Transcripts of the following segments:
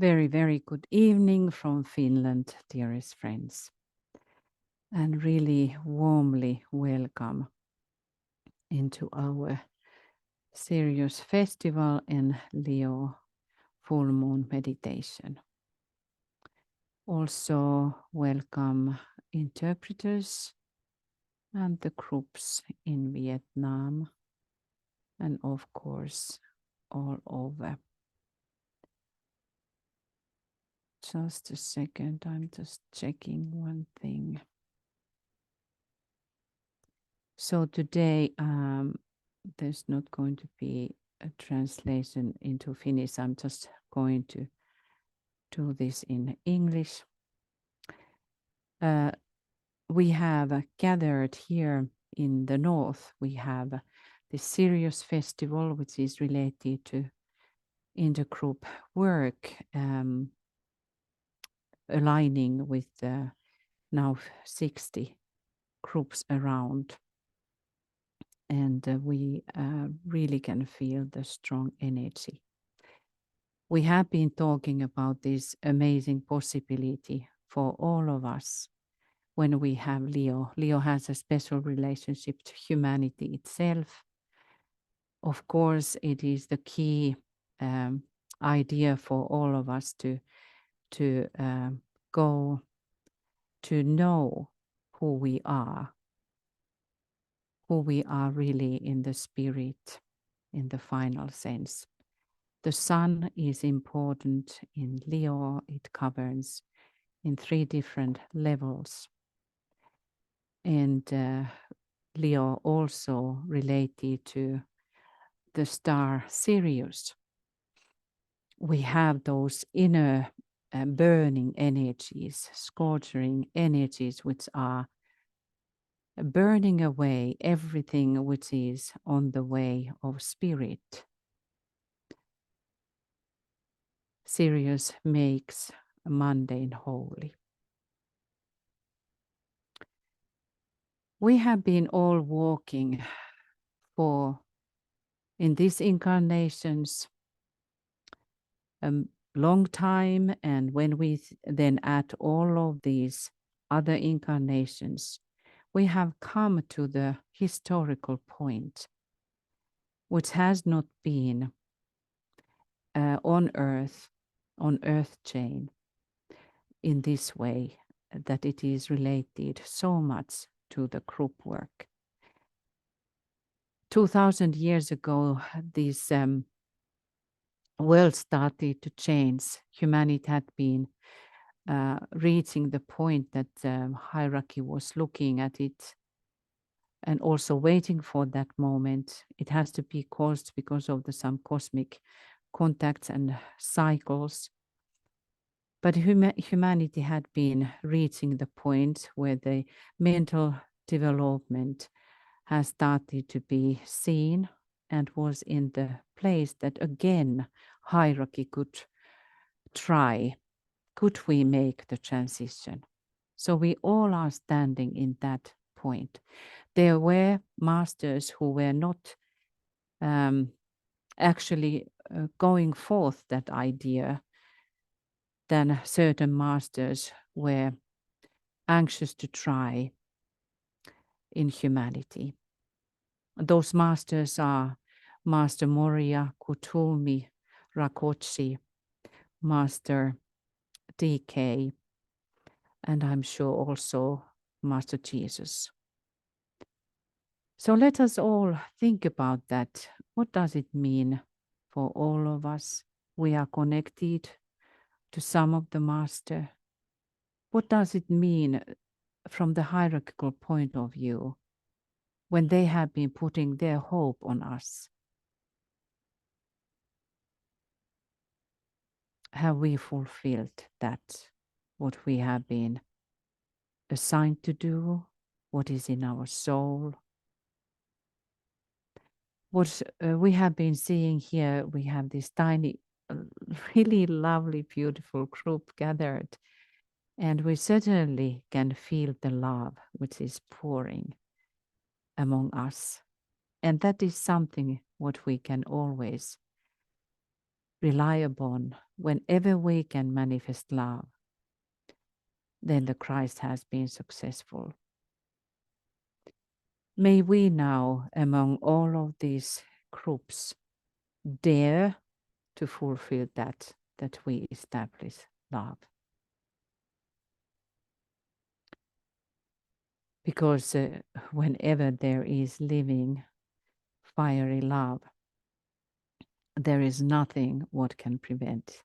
Very, very good evening from Finland, dearest friends, and really warmly welcome into our SIRIUS festival and Leo full moon meditation. Also welcome interpreters and the groups in Vietnam and of course all over. Just a second, I'm just checking one thing. So today there's not going to be a translation into Finnish. I'm just going to do this in English. We have gathered here in the north. We have the SIRIUS festival, which is related to intergroup work, aligning with now 60 groups around. And we really can feel the strong energy. We have been talking about this amazing possibility for all of us when we have Leo. Leo has a special relationship to humanity itself. Of course, it is the key idea for all of us to go to know who we are really in the spirit, in the final sense. The sun is important in Leo. It governs in 3 different levels. And Leo also related to the star Sirius. We have those inner burning energies, scorching energies, which are burning away everything which is on the way of spirit. Sirius makes mundane holy. We have been all walking in these incarnations a long time, and when we then add all of these other incarnations, we have come to the historical point, which has not been on Earth chain in this way, that it is related so much to the group work. 2000 years ago, this world started to change. Humanity had been reaching the point that hierarchy was looking at it and also waiting for that moment. It has to be caused because of some cosmic contacts and cycles. But humanity had been reaching the point where the mental development has started to be seen and was in the place that again hierarchy could try. Could we make the transition? So we all are standing in that point. There were masters who were not actually going forth that idea. Then certain masters were anxious to try in humanity. Those masters are Master Morya, Kutumi, Rakochi, Master DK, and I'm sure also Master Jesus. So let us all think about that. What does it mean for all of us? We are connected to some of the master. What does it mean from the hierarchical point of view when they have been putting their hope on us? Have we fulfilled that, what we have been assigned to do, what is in our soul? What we have been seeing here, we have this tiny, really lovely, beautiful group gathered, and we certainly can feel the love which is pouring among us. And that is something what we can always rely upon, whenever we can manifest love, then the Christ has been successful. May we now, among all of these groups, dare to fulfill that we establish love. Because whenever there is living, fiery love, there is nothing what can prevent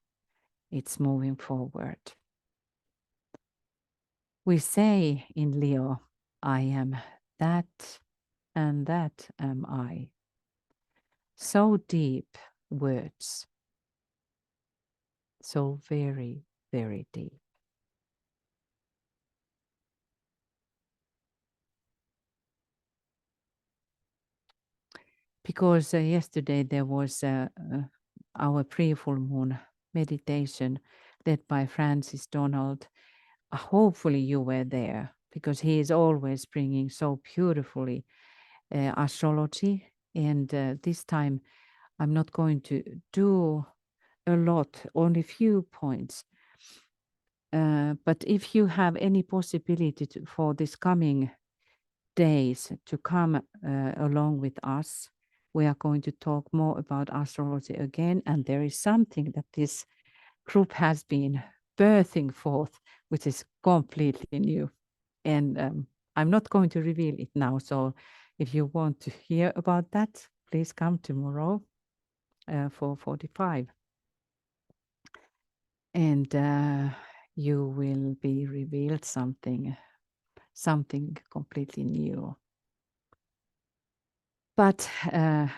its moving forward. We say in Leo, I am that and that am I. So deep words, so very, very deep. Because yesterday there was our pre-full moon meditation led by Francis Donald. Hopefully you were there, because he is always bringing so beautifully astrology. And this time I'm not going to do a lot, only few points. But if you have any possibility for this coming days to come along with us, we are going to talk more about astrology again. And there is something that this group has been birthing forth, which is completely new. And I'm not going to reveal it now. So if you want to hear about that, please come tomorrow for 45. And you will be revealed something completely new. But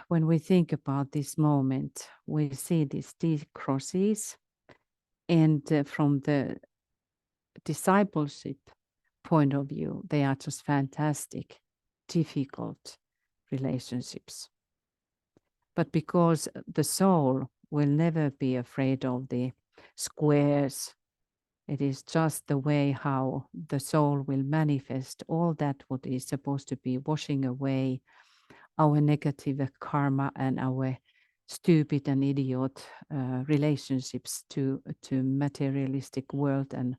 when we think about this moment, we see these T crosses, and from the discipleship point of view, they are just fantastic, difficult relationships. But because the soul will never be afraid of the squares, it is just the way how the soul will manifest all that what is supposed to be washing away our negative karma and our stupid and idiot relationships to materialistic world and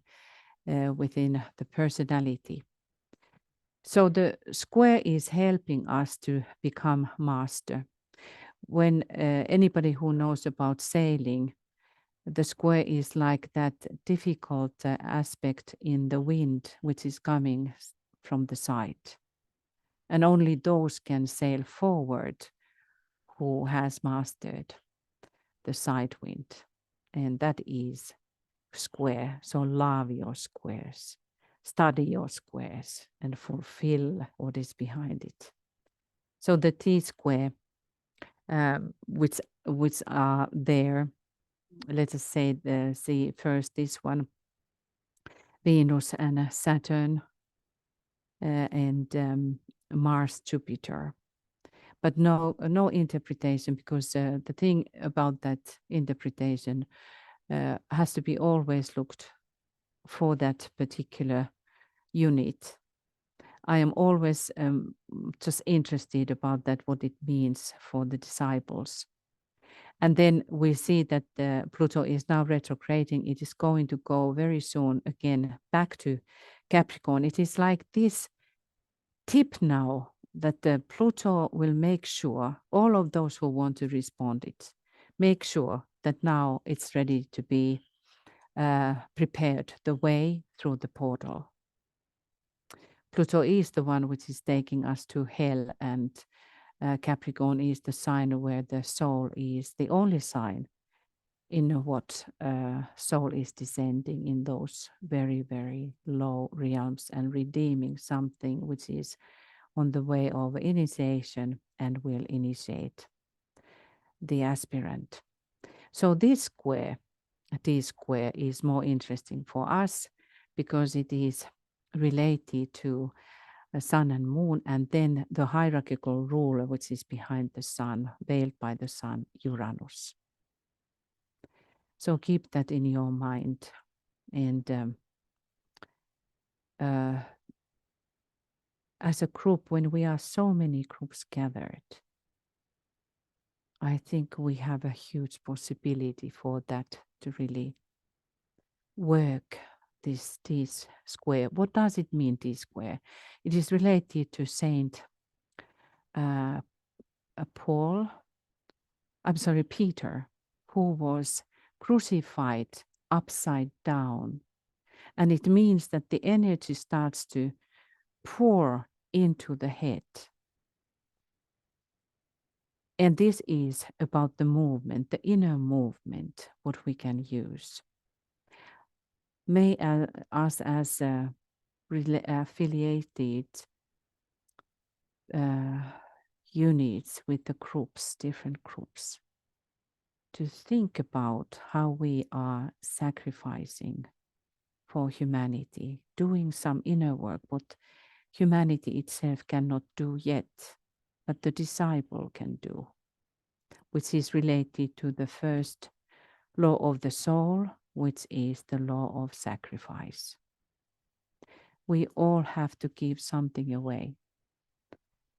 within the personality. So the square is helping us to become master. When anybody who knows about sailing, the square is like that difficult aspect in the wind which is coming from the side. And only those can sail forward who has mastered the side wind. And that is square. So love your squares, study your squares, and fulfill what is behind it. So the T square, which are there, let us say, see first this one, Venus and Saturn, and Mars, Jupiter. But no interpretation, because the thing about that interpretation has to be always looked for that particular unit. I am always just interested about that, what it means for the disciples. And then we see that Pluto is now retrograding. It is going to go very soon again back to Capricorn. It is like this tip now that the Pluto will make sure all of those who want to respond it, make sure that now it's ready to be prepared, the way through the portal. Pluto is the one which is taking us to hell, and Capricorn is the sign where the soul is, the only sign in what soul is descending in those very, very low realms and redeeming something which is on the way of initiation and will initiate the aspirant. So this square, T square, is more interesting for us because it is related to the sun and moon, and then the hierarchical ruler which is behind the sun, veiled by the sun, Uranus. So keep that in your mind. And as a group, when we are so many groups gathered, I think we have a huge possibility for that to really work, this T square. What does it mean, T square? It is related to Saint uh, Peter, who was crucified upside down. And it means that the energy starts to pour into the head. And this is about the movement, the inner movement, what we can use. May us as affiliated units with the groups, different groups, to think about how we are sacrificing for humanity, doing some inner work, what humanity itself cannot do yet, but the disciple can do, which is related to the first law of the soul, which is the law of sacrifice. We all have to give something away.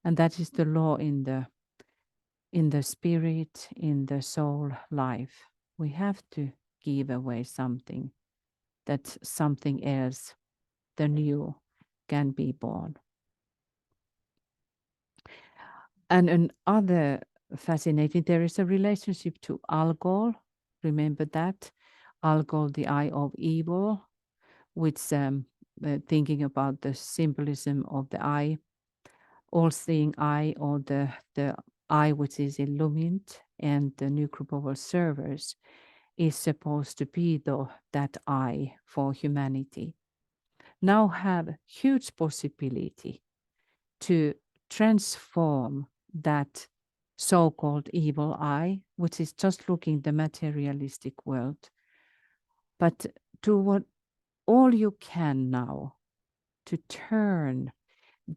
And that is the law in the spirit, in the soul life. We have to give away something, that something else, the new, can be born. And another fascinating, there is a relationship to Algol. Remember that? Algol, the eye of evil, which thinking about the symbolism of the eye, all-seeing eye, or the eye which is illumined, and the new group of observers is supposed to be that eye for humanity. Now have huge possibility to transform that so-called evil eye, which is just looking the materialistic world, but do what all you can now to turn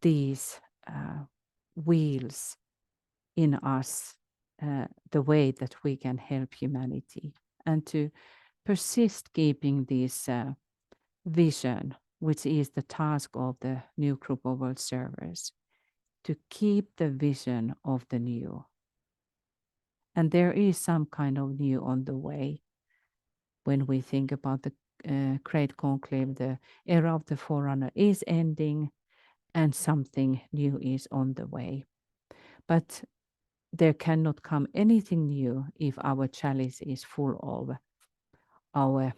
these wheels in us the way that we can help humanity, and to persist keeping this vision, which is the task of the new group of world servers, to keep the vision of the new. And there is some kind of new on the way. When we think about the Great Conclave, the era of the Forerunner is ending and something new is on the way. But there cannot come anything new if our chalice is full of our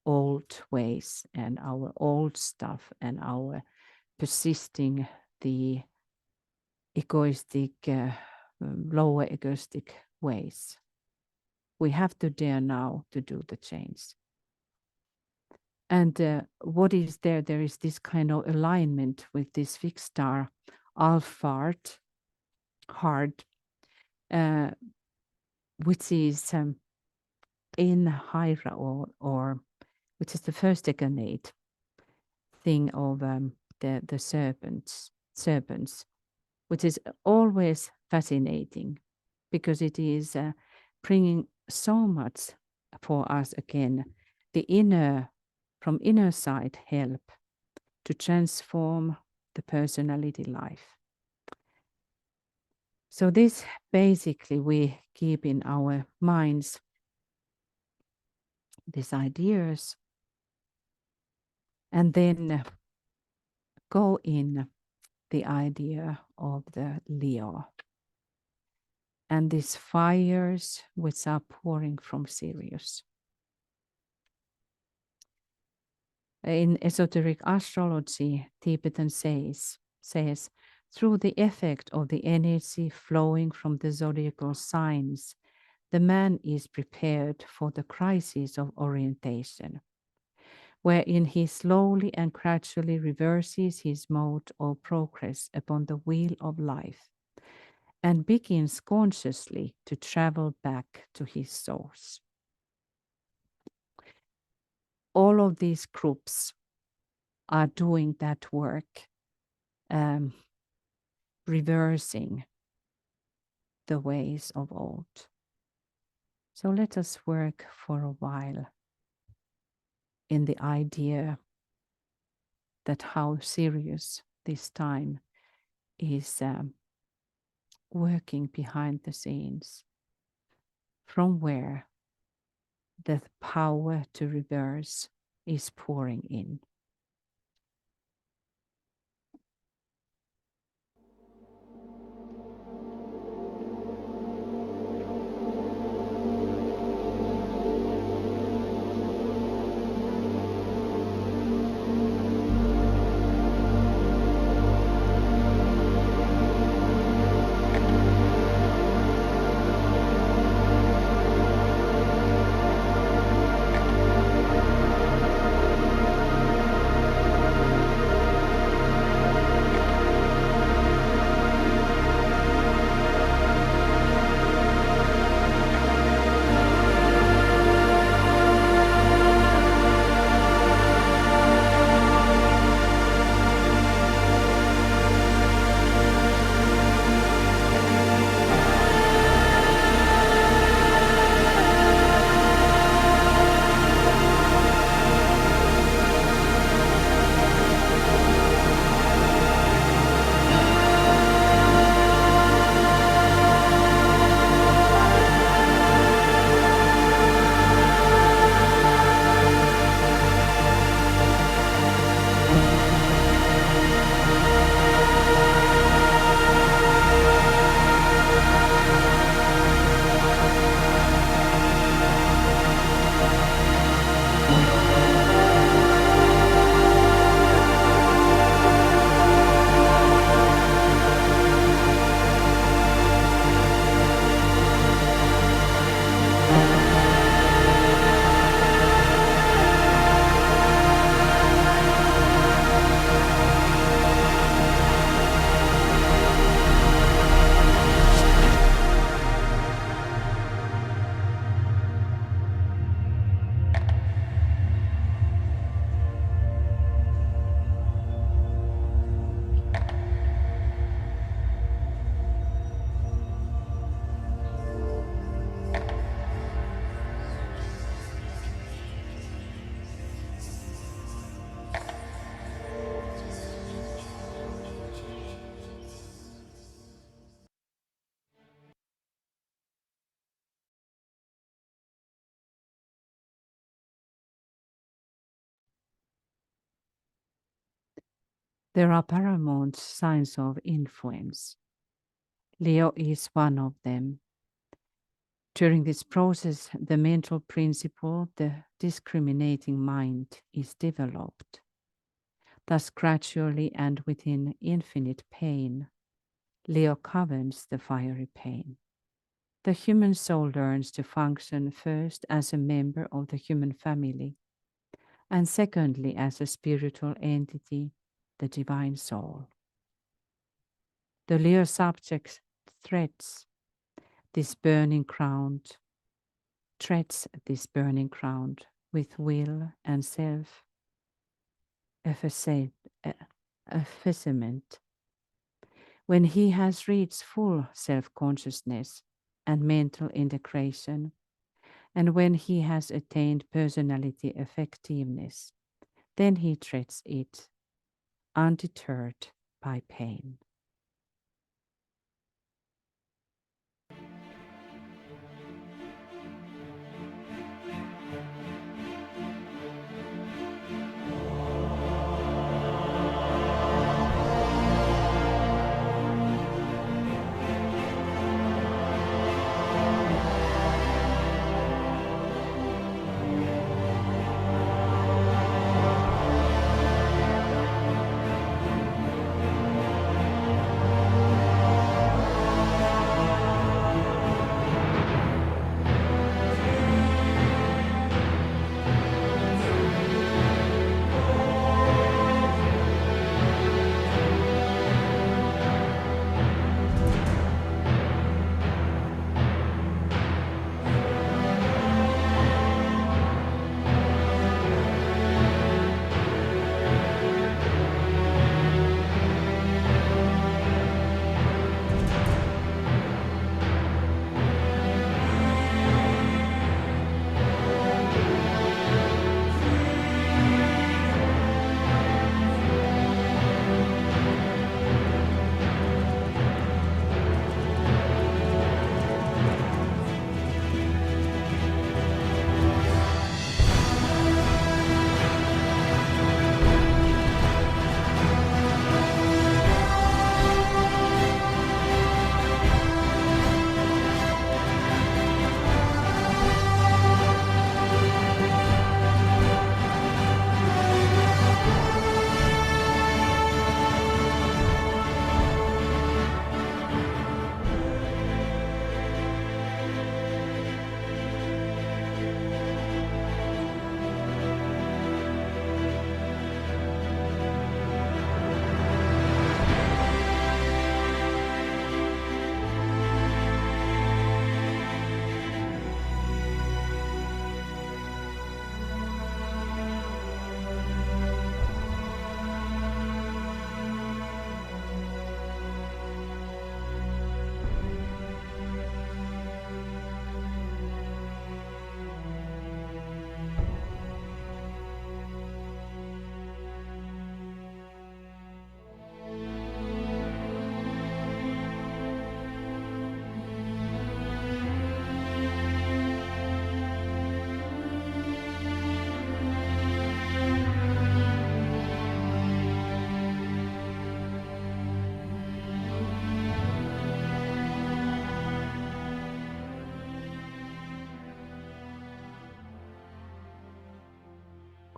old ways and our old stuff and our persisting the egoistic, lower egoistic ways. We have to dare now to do the change. And what is there? There is this kind of alignment with this fixed star, Alphard, hard, which is in Hydra, or which is the first decade thing of the serpents, which is always fascinating because it is bringing so much for us again, from inner side help to transform the personality life. So this basically we keep in our minds, these ideas, and then go in the idea of the Leo and these fires which are pouring from SIRIUS. In esoteric astrology, Tibetan says, through the effect of the energy flowing from the zodiacal signs, the man is prepared for the crisis of orientation, wherein he slowly and gradually reverses his mode of progress upon the wheel of life and begins consciously to travel back to his source. All of these groups are doing that work, reversing the ways of old. So let us work for a while in the idea that how SIRIUS this time is working behind the scenes from where the power to reverse is pouring in. There are paramount signs of influence. Leo is one of them. During this process, the mental principle, the discriminating mind, is developed. Thus, gradually and within infinite pain, Leo governs the fiery pain. The human soul learns to function first as a member of the human family, and secondly as a spiritual entity, the divine soul. The Leo subject threads this burning ground, treads this burning ground with will and self effacement. When he has reached full self-consciousness and mental integration, and when he has attained personality effectiveness, then he treads it, undeterred by pain.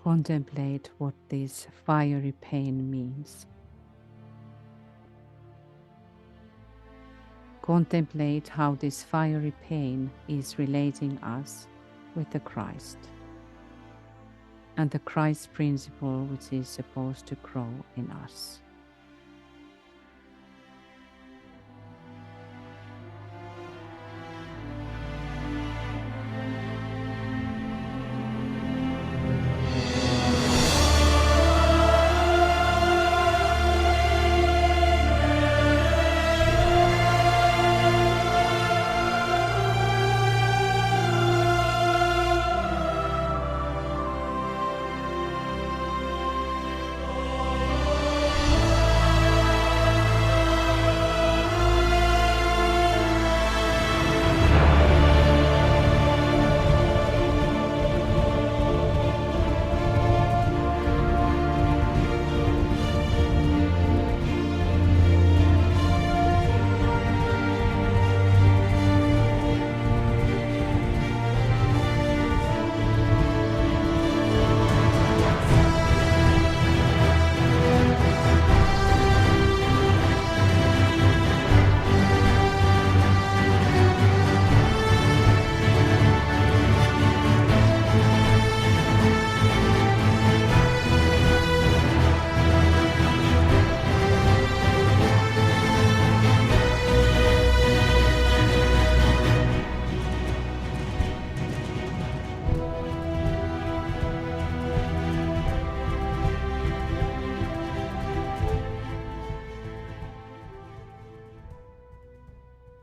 Contemplate what this fiery pain means. Contemplate how this fiery pain is relating us with the Christ and the Christ principle which is supposed to grow in us.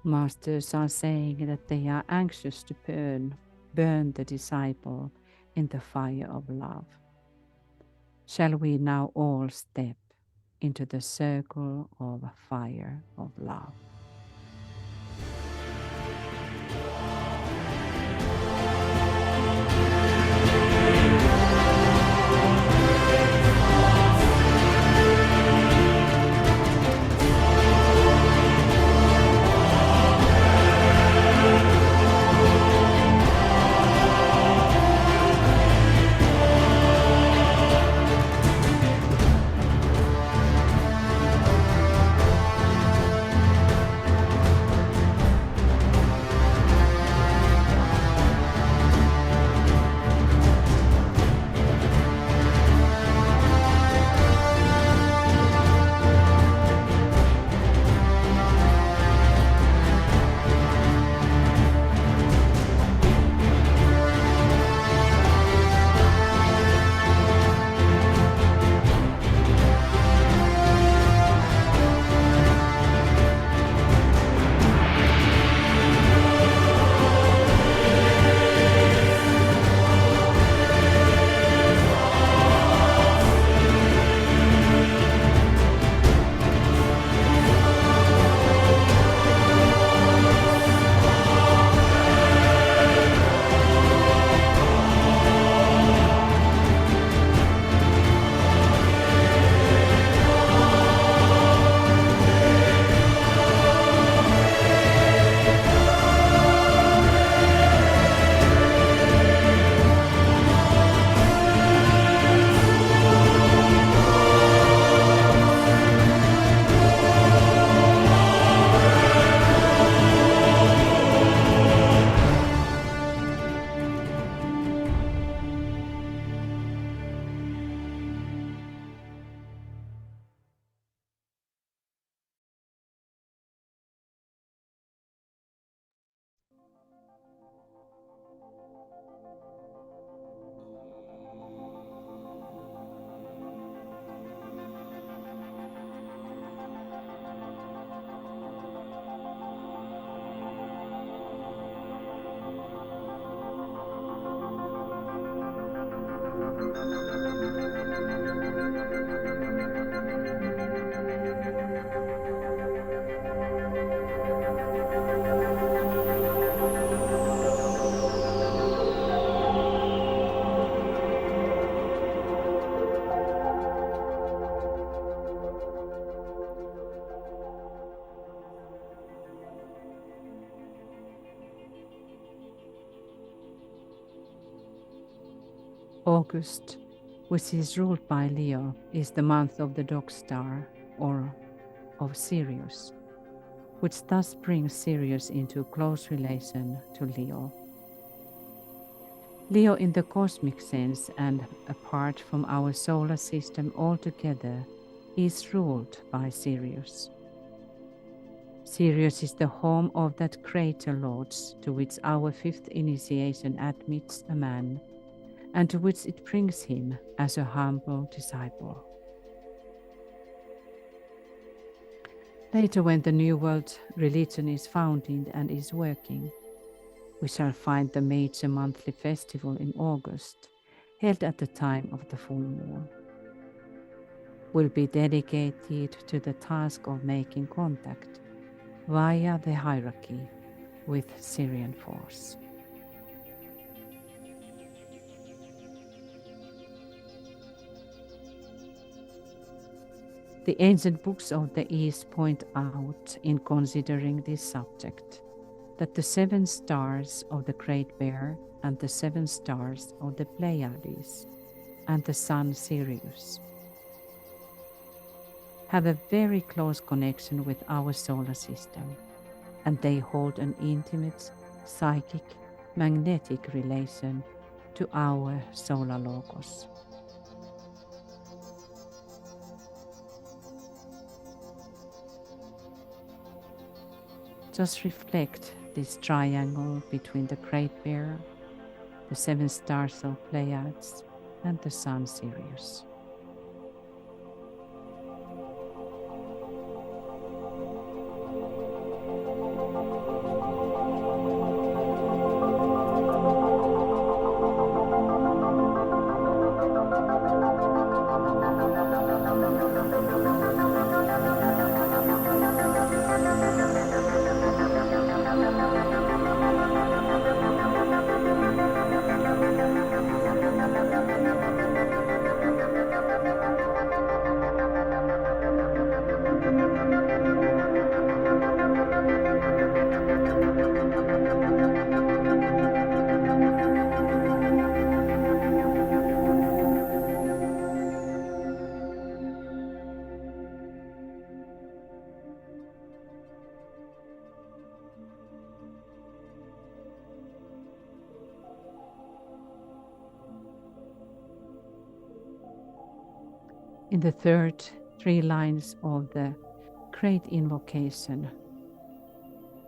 Masters are saying that they are anxious to burn the disciple in the fire of love. Shall we now all step into the circle of fire of love? August which is ruled by Leo, is the month of the dog star, or of Sirius, which thus brings Sirius into close relation to Leo. Leo in the cosmic sense and apart from our solar system altogether is ruled by Sirius. Sirius is the home of that greater lords to which our fifth initiation admits a man, and to which it brings him as a humble disciple. Later, when the New World religion is founded and is working, we shall find the major monthly festival in August, held at the time of the full moon, will be dedicated to the task of making contact via the hierarchy with Sirian force. The ancient books of the East point out, in considering this subject, that the 7 stars of the Great Bear and the 7 stars of the Pleiades and the sun Sirius have a very close connection with our solar system, and they hold an intimate, psychic, magnetic relation to our solar logos. Just reflect this triangle between the Great Bear, the 7 stars of Pleiades, and the sun Sirius. In the third 3 lines of the Great Invocation,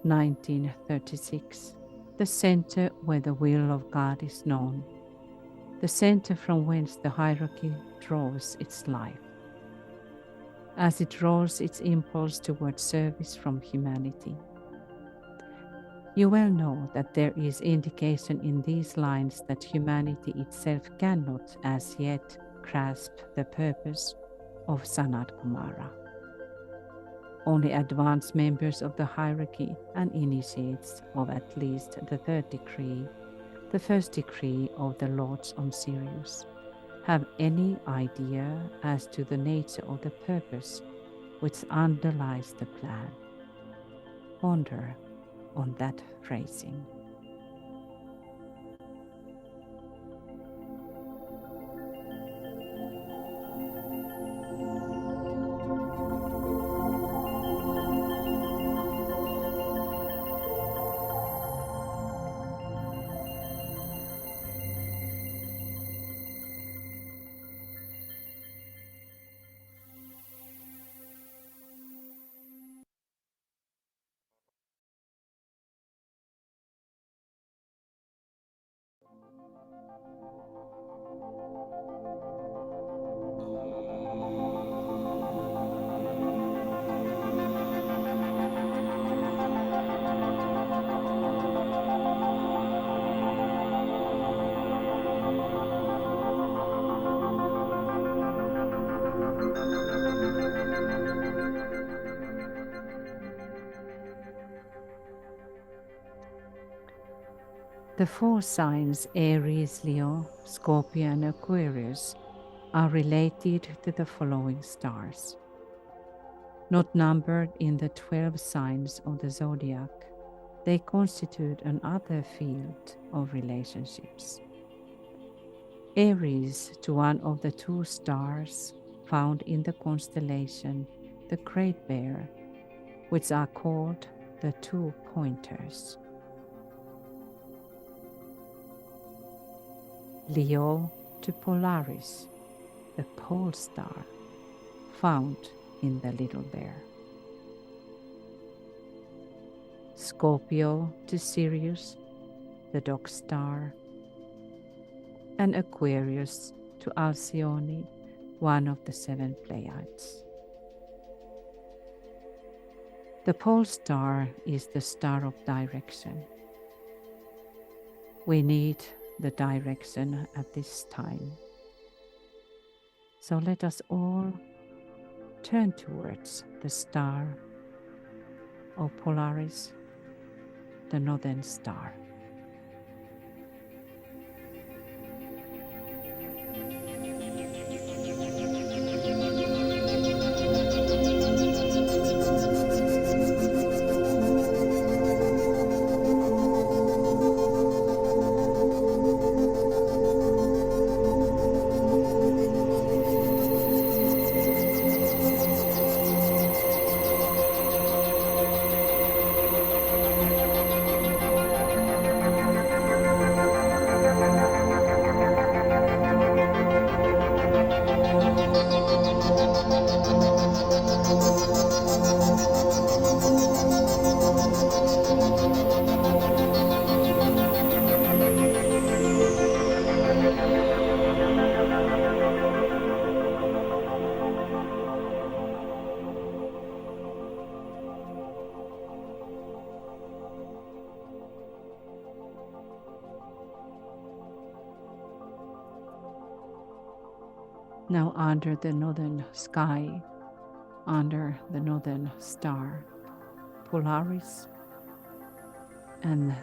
1936, the center where the will of God is known, the center from whence the hierarchy draws its life, as it draws its impulse towards service from humanity. You well know that there is indication in these lines that humanity itself cannot as yet grasp the purpose of Sanat Kumara. Only advanced members of the hierarchy and initiates of at least the 3rd degree, the 1st degree of the Lords on Sirius, have any idea as to the nature of the purpose which underlies the plan. Ponder on that phrasing. The 4 signs Aries, Leo, Scorpio, and Aquarius are related to the following stars. Not numbered in the 12 signs of the zodiac, they constitute another field of relationships. Aries to one of the two stars found in the constellation the Great Bear, which are called the two pointers. Leo to Polaris, the pole star found in the Little Bear. Scorpio to Sirius, the dog star, and Aquarius to Alcyone, one of the seven Pleiades. The pole star is the star of direction. We need the direction at this time. So let us all turn towards the star of Polaris, the northern star. Now under the northern sky, under the northern star, Polaris, and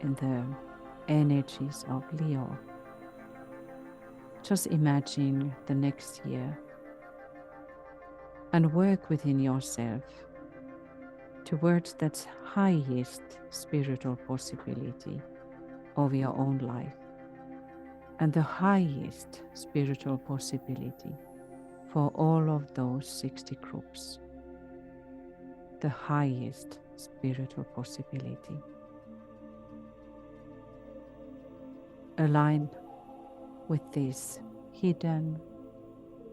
in the energies of Leo, just imagine the next year and work within yourself towards that highest spiritual possibility of your own life and the highest spiritual possibility for all of those 60 groups. The highest spiritual possibility. Align with this hidden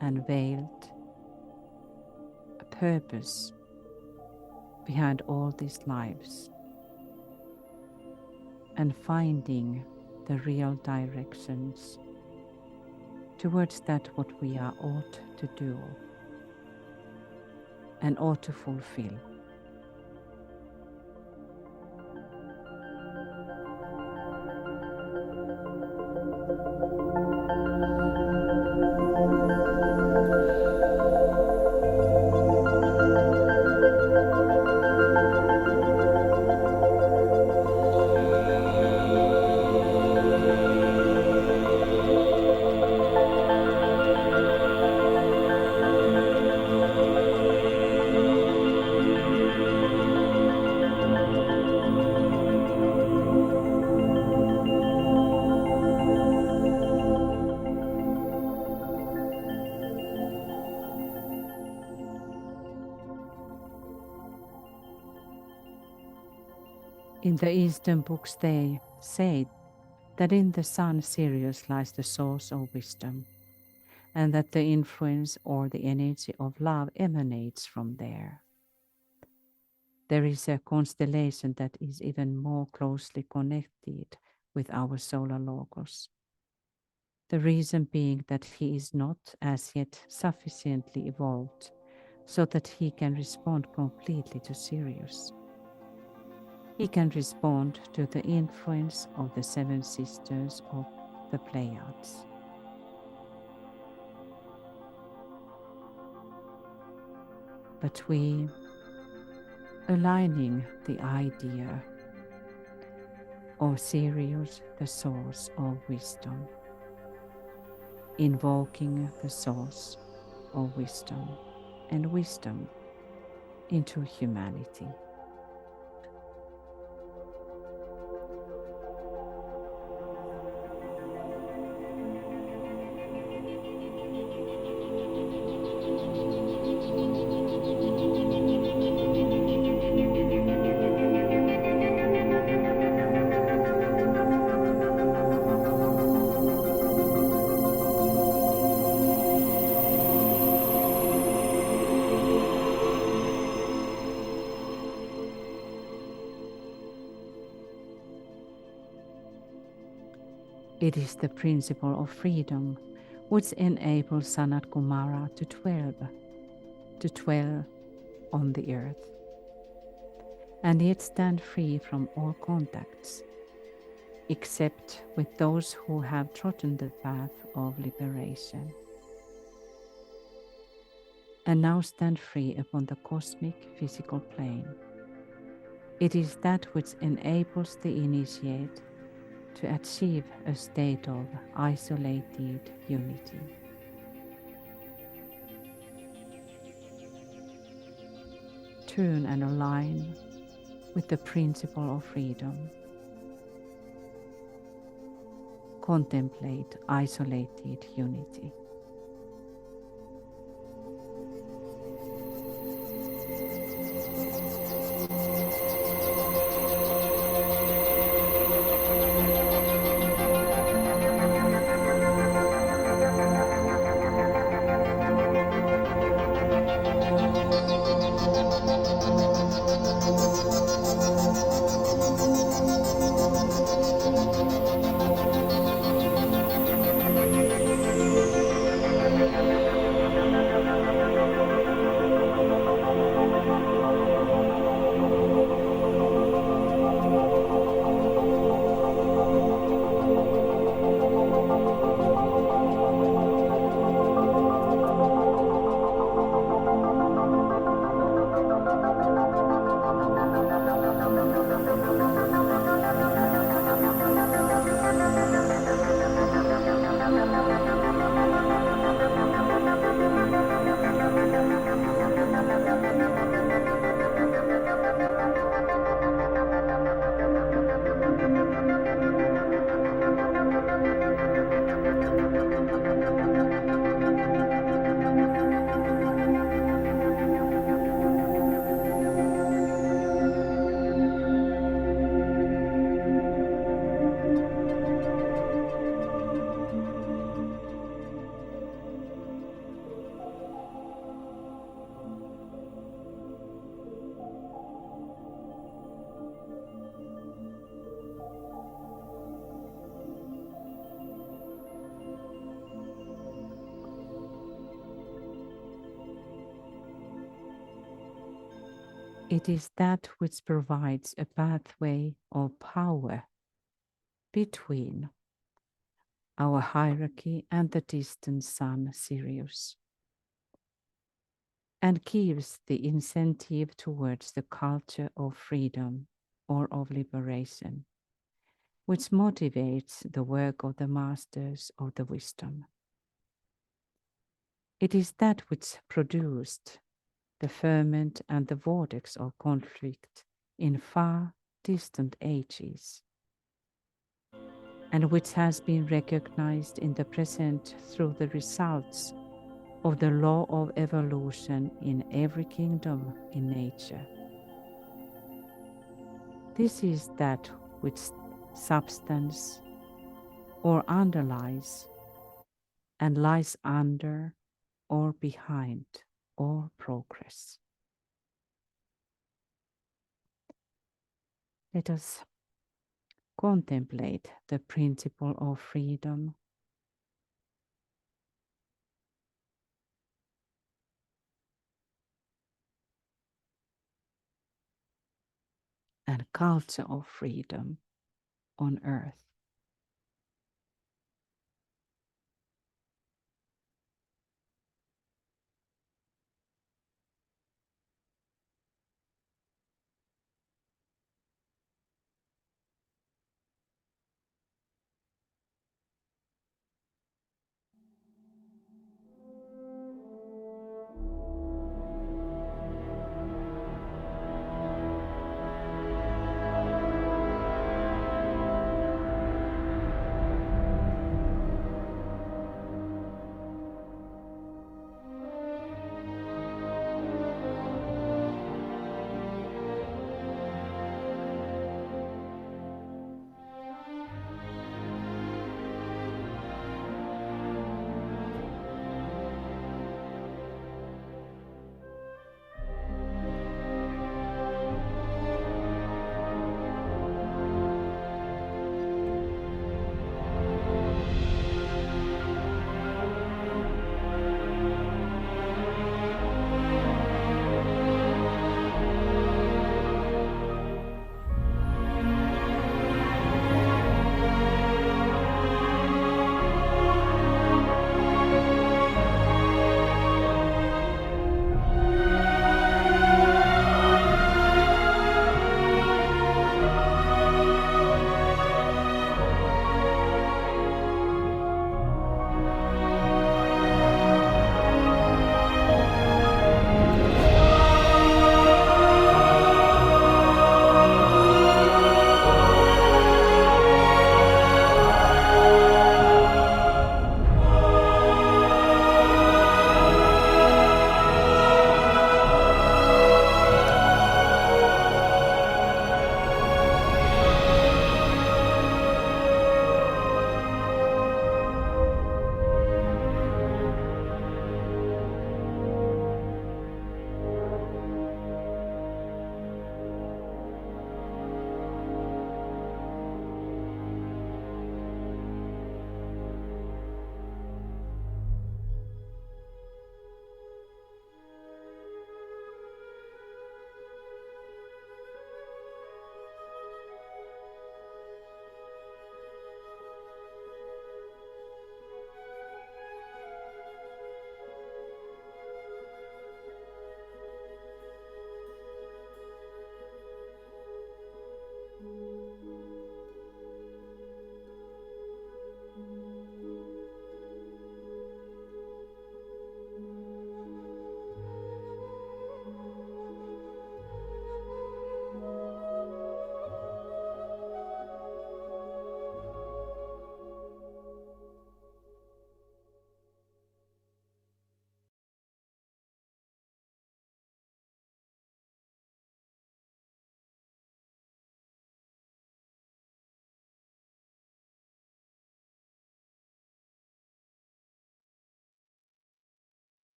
and veiled purpose behind all these lives, and finding the real directions towards that what we are ought to do and ought to fulfill. In the Eastern books they say that in the sun Sirius lies the source of wisdom, and that the influence or the energy of love emanates from there. There is a constellation that is even more closely connected with our solar logos. The reason being that he is not as yet sufficiently evolved so that he can respond completely to Sirius. He can respond to the influence of the seven sisters of the Pleiades. But we, aligning the idea of Sirius, the source of wisdom, invoking the source of wisdom and wisdom into humanity. It is the principle of freedom which enables Sanat Kumara to dwell on the earth, and yet stand free from all contacts, except with those who have trodden the path of liberation, and now stand free upon the cosmic physical plane. It is that which enables the initiate to achieve a state of isolated unity. Turn and align with the principle of freedom. Contemplate isolated unity. It is that which provides a pathway of power between our hierarchy and the distant sun Sirius, and gives the incentive towards the culture of freedom or of liberation, which motivates the work of the masters of the wisdom. It is that which produced the ferment and the vortex of conflict in far distant ages, and which has been recognized in the present through the results of the law of evolution in every kingdom in nature. This is that which substance or underlies and lies under or behind all progress. Let us contemplate the principle of freedom and culture of freedom on earth.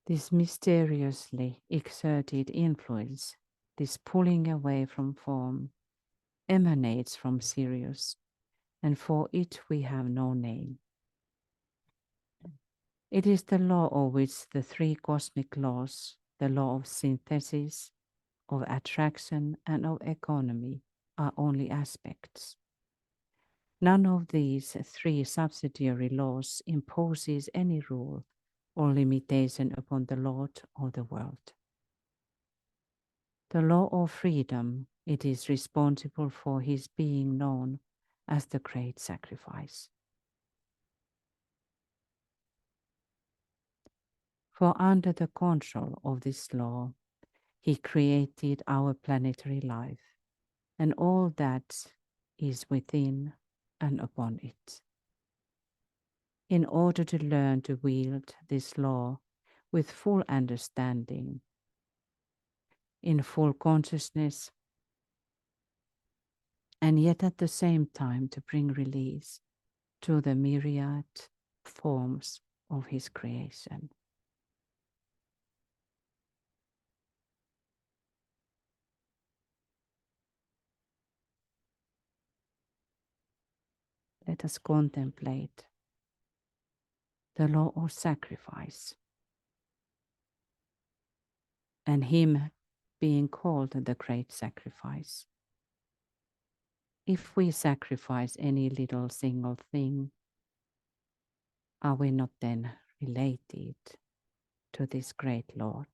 This mysteriously exerted influence, this pulling away from form, emanates from Sirius, and for it we have no name. It is the law of which the three cosmic laws, the law of synthesis, of attraction, and of economy, are only aspects. None of these three subsidiary laws imposes any rule or limitation upon the Lord of the world. The law of freedom, it is responsible for his being known as the great sacrifice. For under the control of this law, he created our planetary life and all that is within and upon it. In order to learn to wield this law with full understanding, in full consciousness, and yet at the same time to bring release to the myriad forms of his creation. Let us contemplate the law of sacrifice and him being called the great sacrifice. If we sacrifice any little single thing, are we not then related to this great Lord?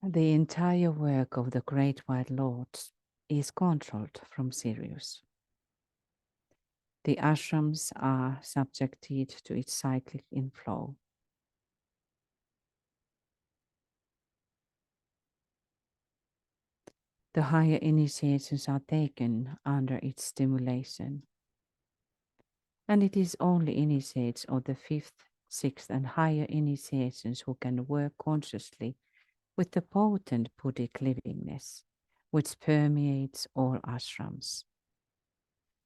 The entire work of the Great White Lords is controlled from Sirius. The ashrams are subjected to its cyclic inflow. The higher initiations are taken under its stimulation. And it is only initiates of the fifth, sixth, and higher initiations who can work consciously with the potent Buddhic livingness, which permeates all ashrams,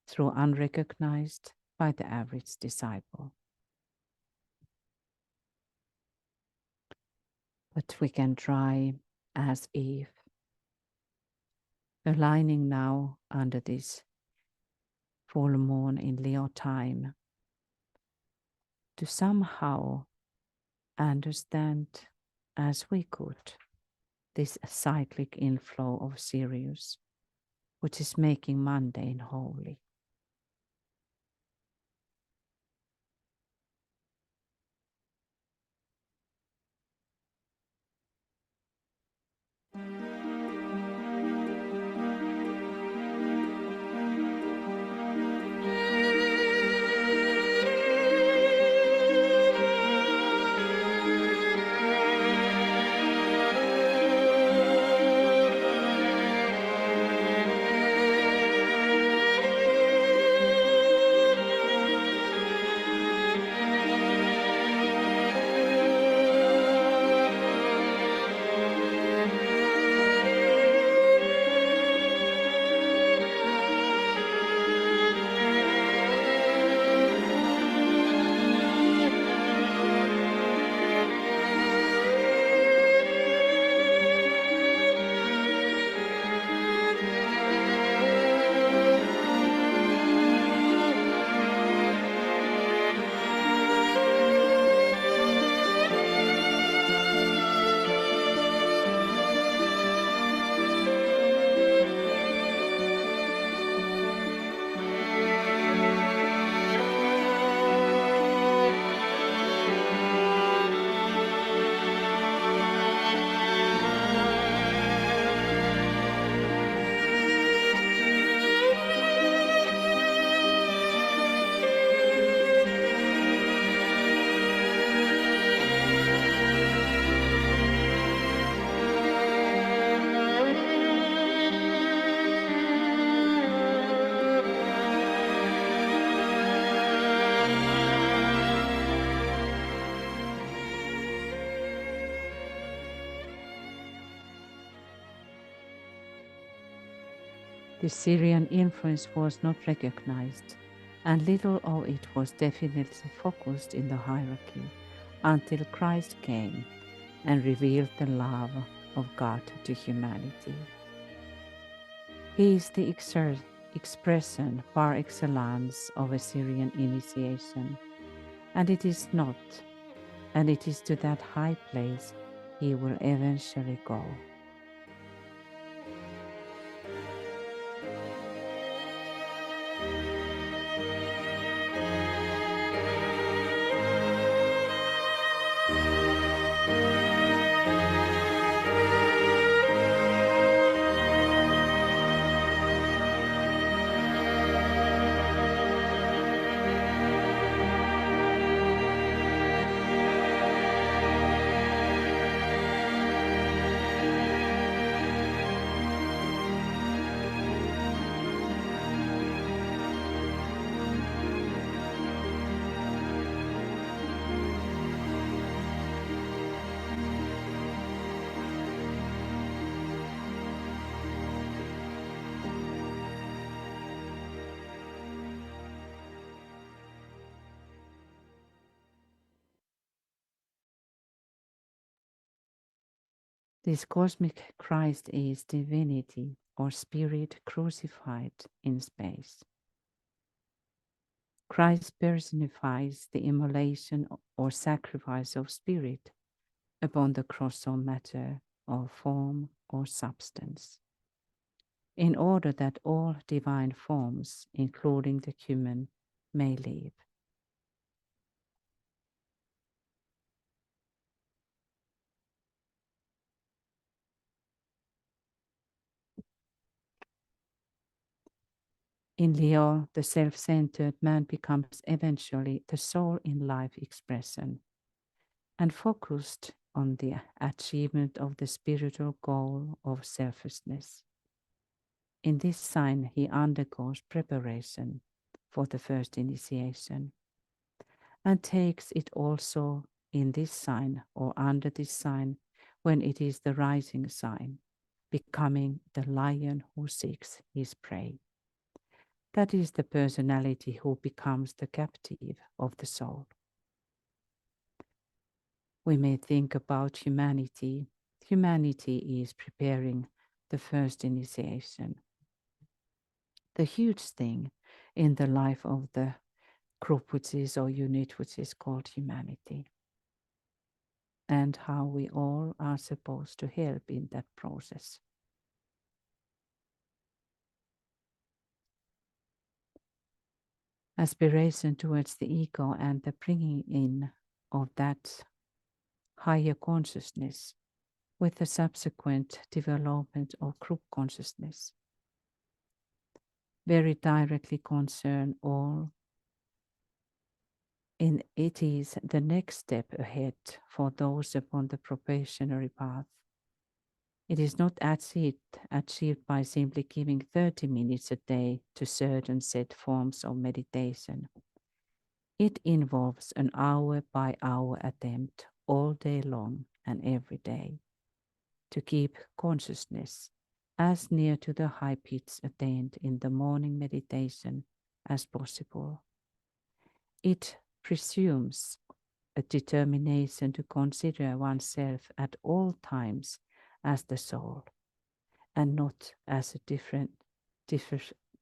through unrecognized by the average disciple. But we can try as if, aligning now under this full moon in Leo time, to somehow understand as we could this cyclic inflow of Sirius, which is making mundane holy. The Syrian influence was not recognized, and little of it was definitely focused in the hierarchy until Christ came and revealed the love of God to humanity. He is the expression par excellence of a Syrian initiation, and it is to that high place he will eventually go. This cosmic Christ is divinity or spirit crucified in space. Christ personifies the immolation or sacrifice of spirit upon the cross of matter or form or substance, in order that all divine forms, including the human, may live. In Leo, the self-centered man becomes eventually the soul in life expression and focused on the achievement of the spiritual goal of selflessness. In this sign, he undergoes preparation for the first initiation and takes it also in this sign or under this sign when it is the rising sign, becoming the lion who seeks his prey. That is the personality who becomes the captive of the soul. We may think about humanity. Humanity is preparing the first initiation. The huge thing in the life of the group which is or unit which is called humanity, and how we all are supposed to help in that process. Aspiration towards the ego and the bringing in of that higher consciousness with the subsequent development of group consciousness very directly concern all. And it is the next step ahead for those upon the probationary path. It is not achieved by simply giving 30 minutes a day to certain set forms of meditation. It involves an hour by hour attempt all day long and every day to keep consciousness as near to the high pitch attained in the morning meditation as possible. It presumes a determination to consider oneself at all times as the soul and not as a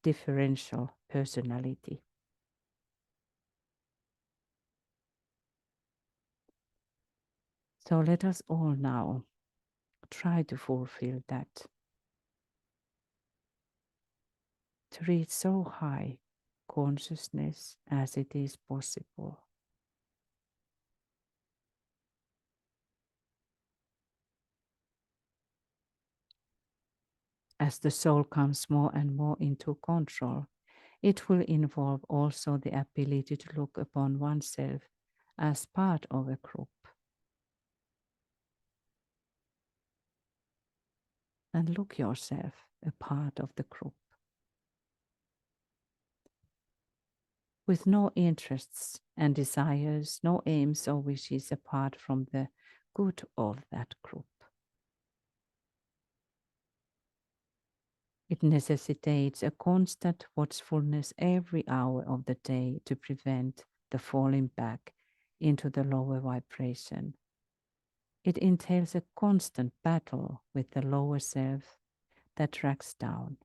differential personality. So let us all now try to fulfill that, to reach so high consciousness as it is possible. As the soul comes more and more into control, it will involve also the ability to look upon oneself as part of a group. And look yourself a part of the group. With no interests and desires, no aims or wishes apart from the good of that group. It necessitates a constant watchfulness every hour of the day to prevent the falling back into the lower vibration. It entails a constant battle with the lower self that drags down.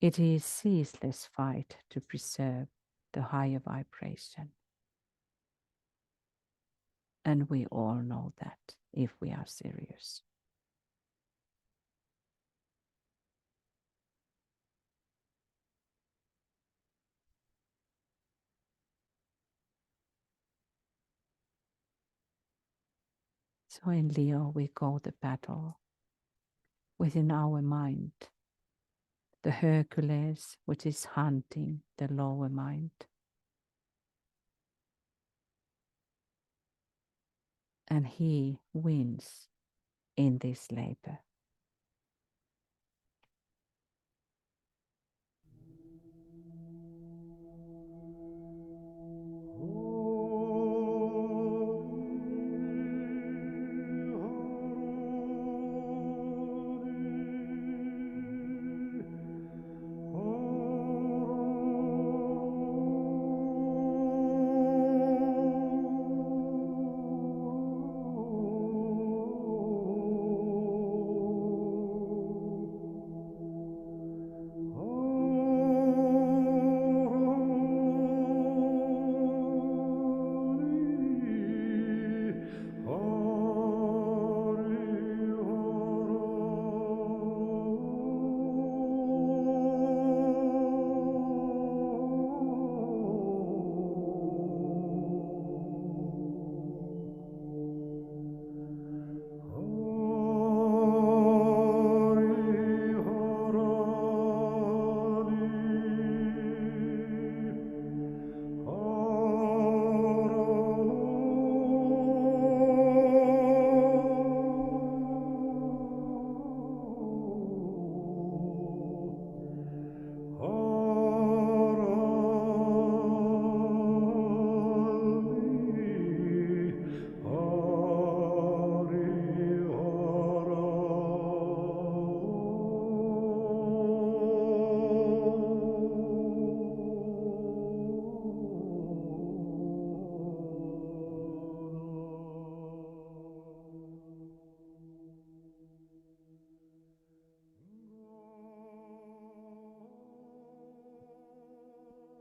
It is ceaseless fight to preserve the higher vibration. And we all know that if we are serious. So in Leo, we go the battle within our mind, the Hercules, which is hunting the lower mind. And he wins in this labor.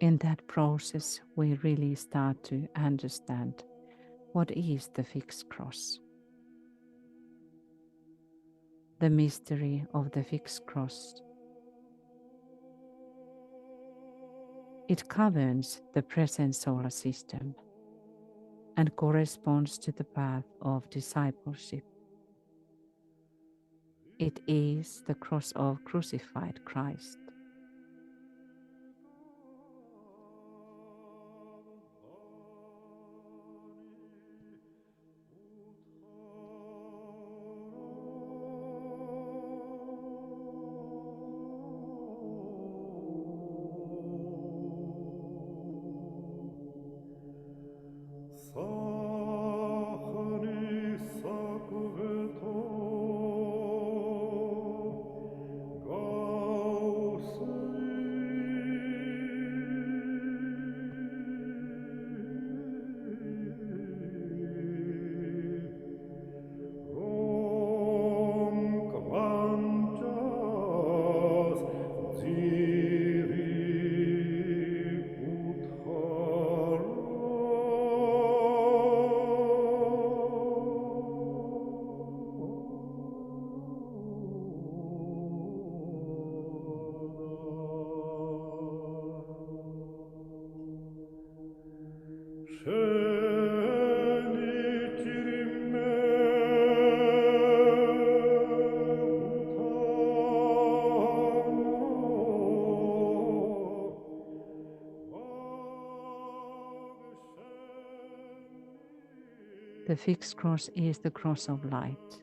In that process, we really start to understand what is the fixed cross. The mystery of the fixed cross. It governs the present solar system and corresponds to the path of discipleship. It is the cross of crucified Christ. The fixed cross is the cross of light.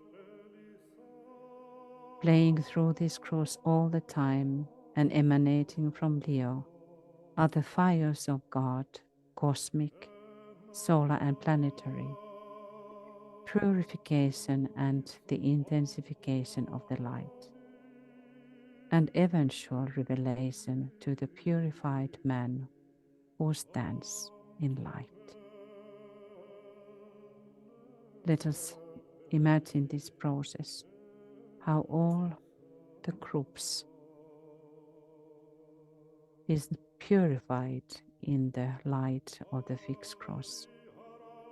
Playing through this cross all the time and emanating from Leo are the fires of God, cosmic, solar and planetary, purification and the intensification of the light, and eventual revelation to the purified man who stands in light. Let us imagine this process, how all the groups is purified in the light of the fixed cross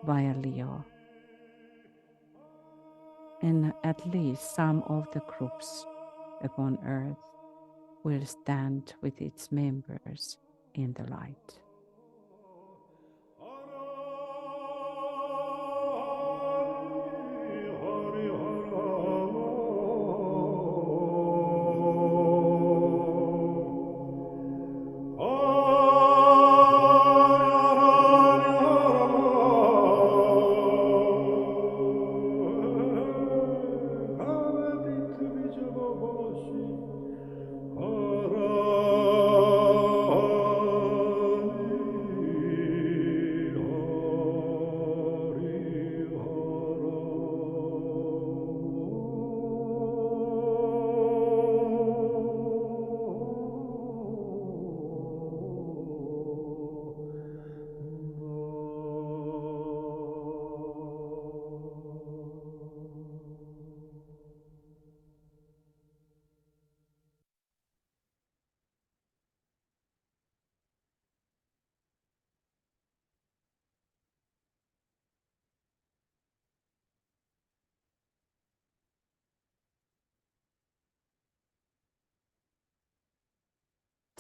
via Leo. And at least some of the groups upon earth will stand with its members in the light.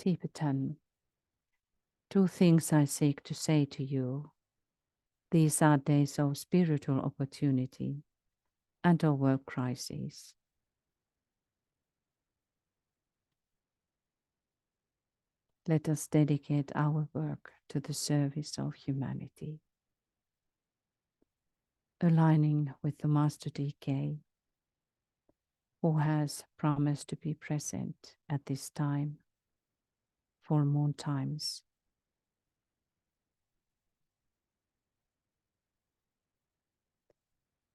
Tibetan, two things I seek to say to you. These are days of spiritual opportunity and of world crises. Let us dedicate our work to the service of humanity, aligning with the Master DK, who has promised to be present at this time, full moon times.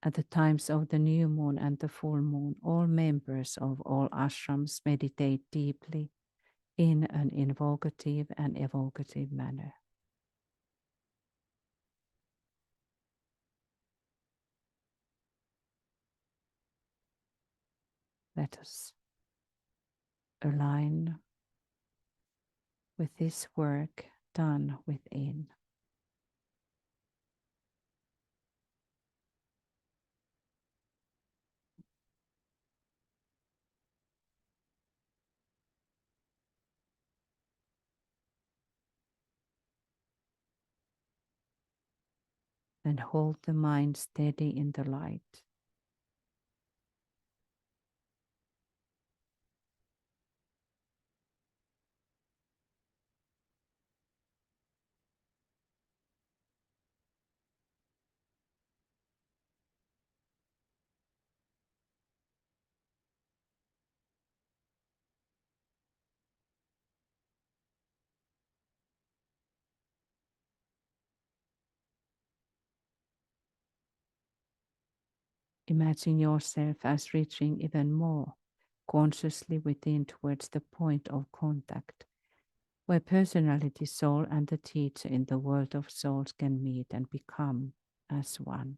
At the times of the new moon and the full moon, all members of all ashrams meditate deeply in an invocative and evocative manner. Let us align with this work done within. And hold the mind steady in the light. Imagine yourself as reaching even more consciously within towards the point of contact, where personality, soul, and the teacher in the world of souls can meet and become as one.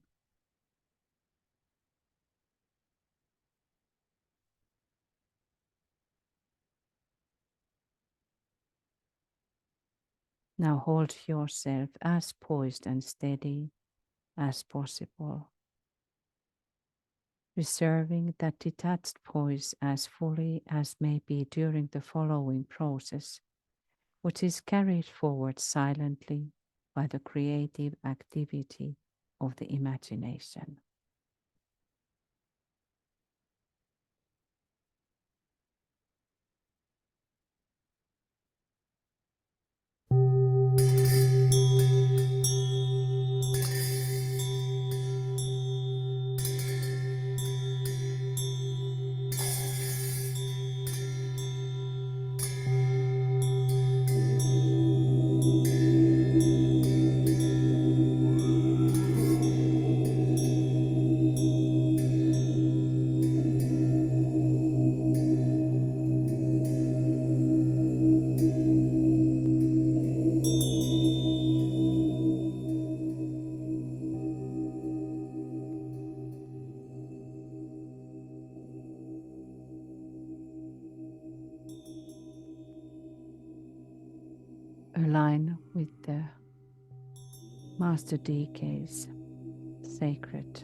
Now hold yourself as poised and steady as possible, reserving that detached poise as fully as may be during the following process, which is carried forward silently by the creative activity of the imagination. Align with the Master DK's sacred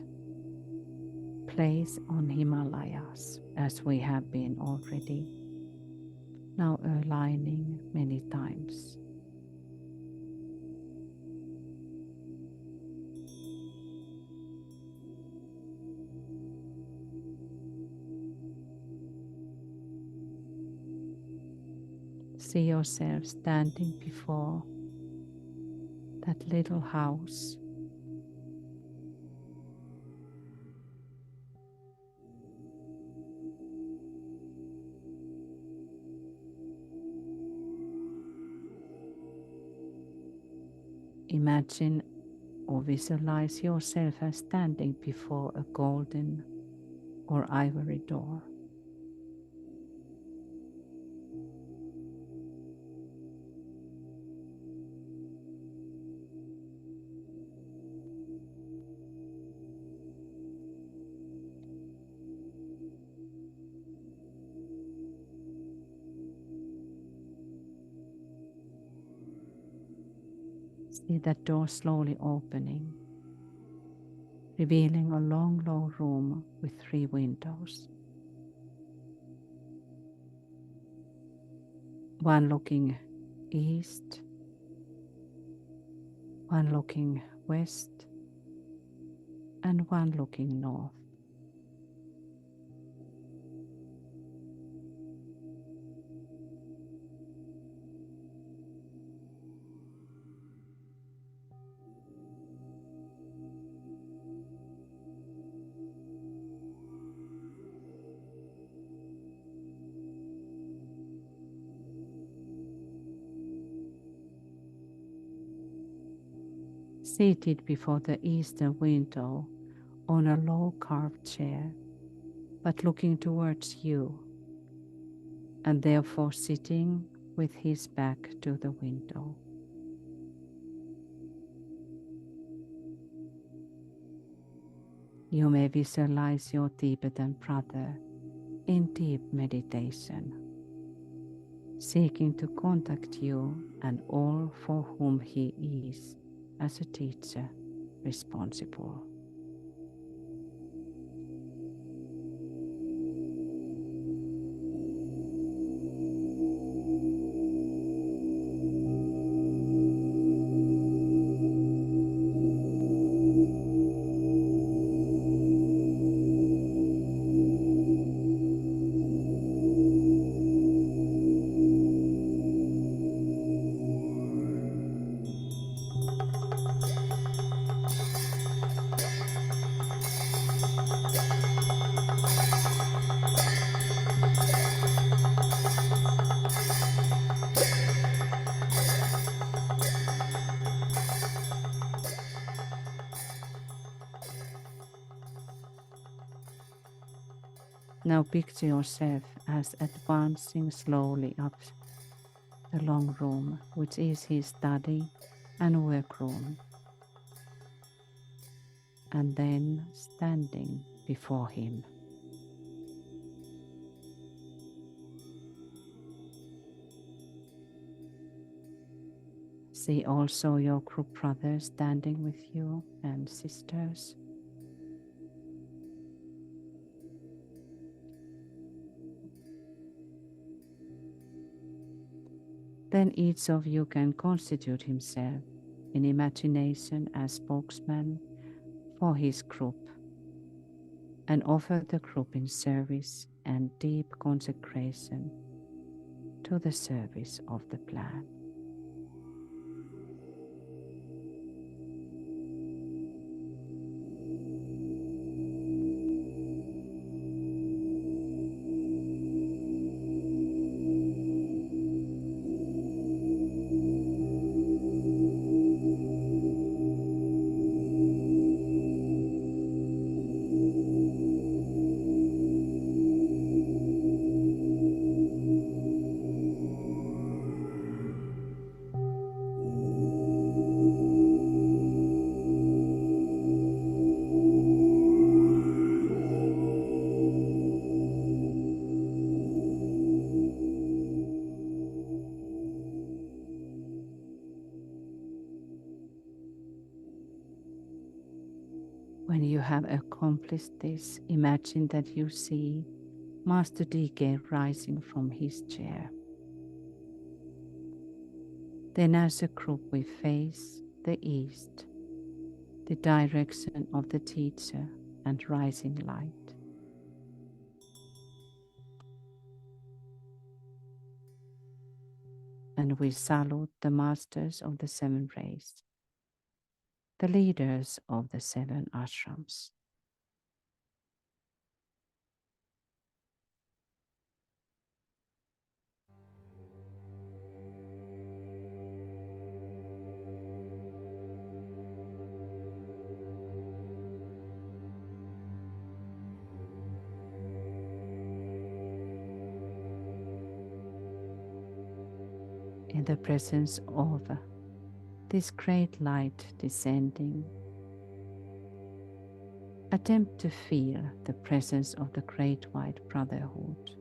place on Himalayas, as we have been already. Now aligning many times. See yourself standing before that little house. Imagine or visualize yourself as standing before a golden or ivory door. See that door slowly opening, revealing a long, low room with 3 windows. One looking east, one looking west, and one looking north. Seated before the eastern window on a low carved chair, but looking towards you, and therefore sitting with his back to the window. You may visualize your Tibetan brother in deep meditation. seeking to contact you and all for whom he is, as a teacher, responsible. Now picture yourself as advancing slowly up the long room, which is his study and workroom, and then standing before him. See also your group brothers standing with you and sisters. Then each of you can constitute himself in imagination as spokesman for his group and offer the group in service and deep consecration to the service of the plan. When you have accomplished this, imagine that you see Master DK rising from his chair. Then as a group we face the east, the direction of the teacher and rising light. And we salute the masters of the seven rays, the leaders of the seven ashrams. In the presence of this great light descending, attempt to feel the presence of the Great White Brotherhood,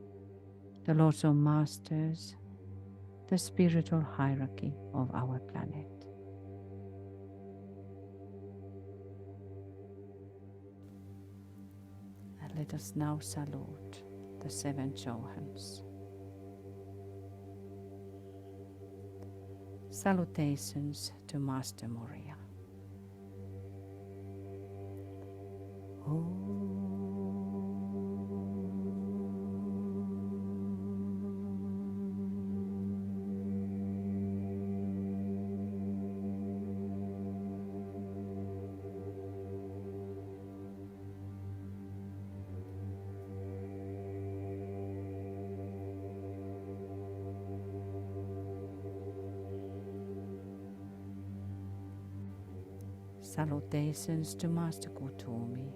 the Lords of Masters, the spiritual hierarchy of our planet. And let us now salute the seven Johans. Salutations to Master Morya. Salutations to Master Kutumi.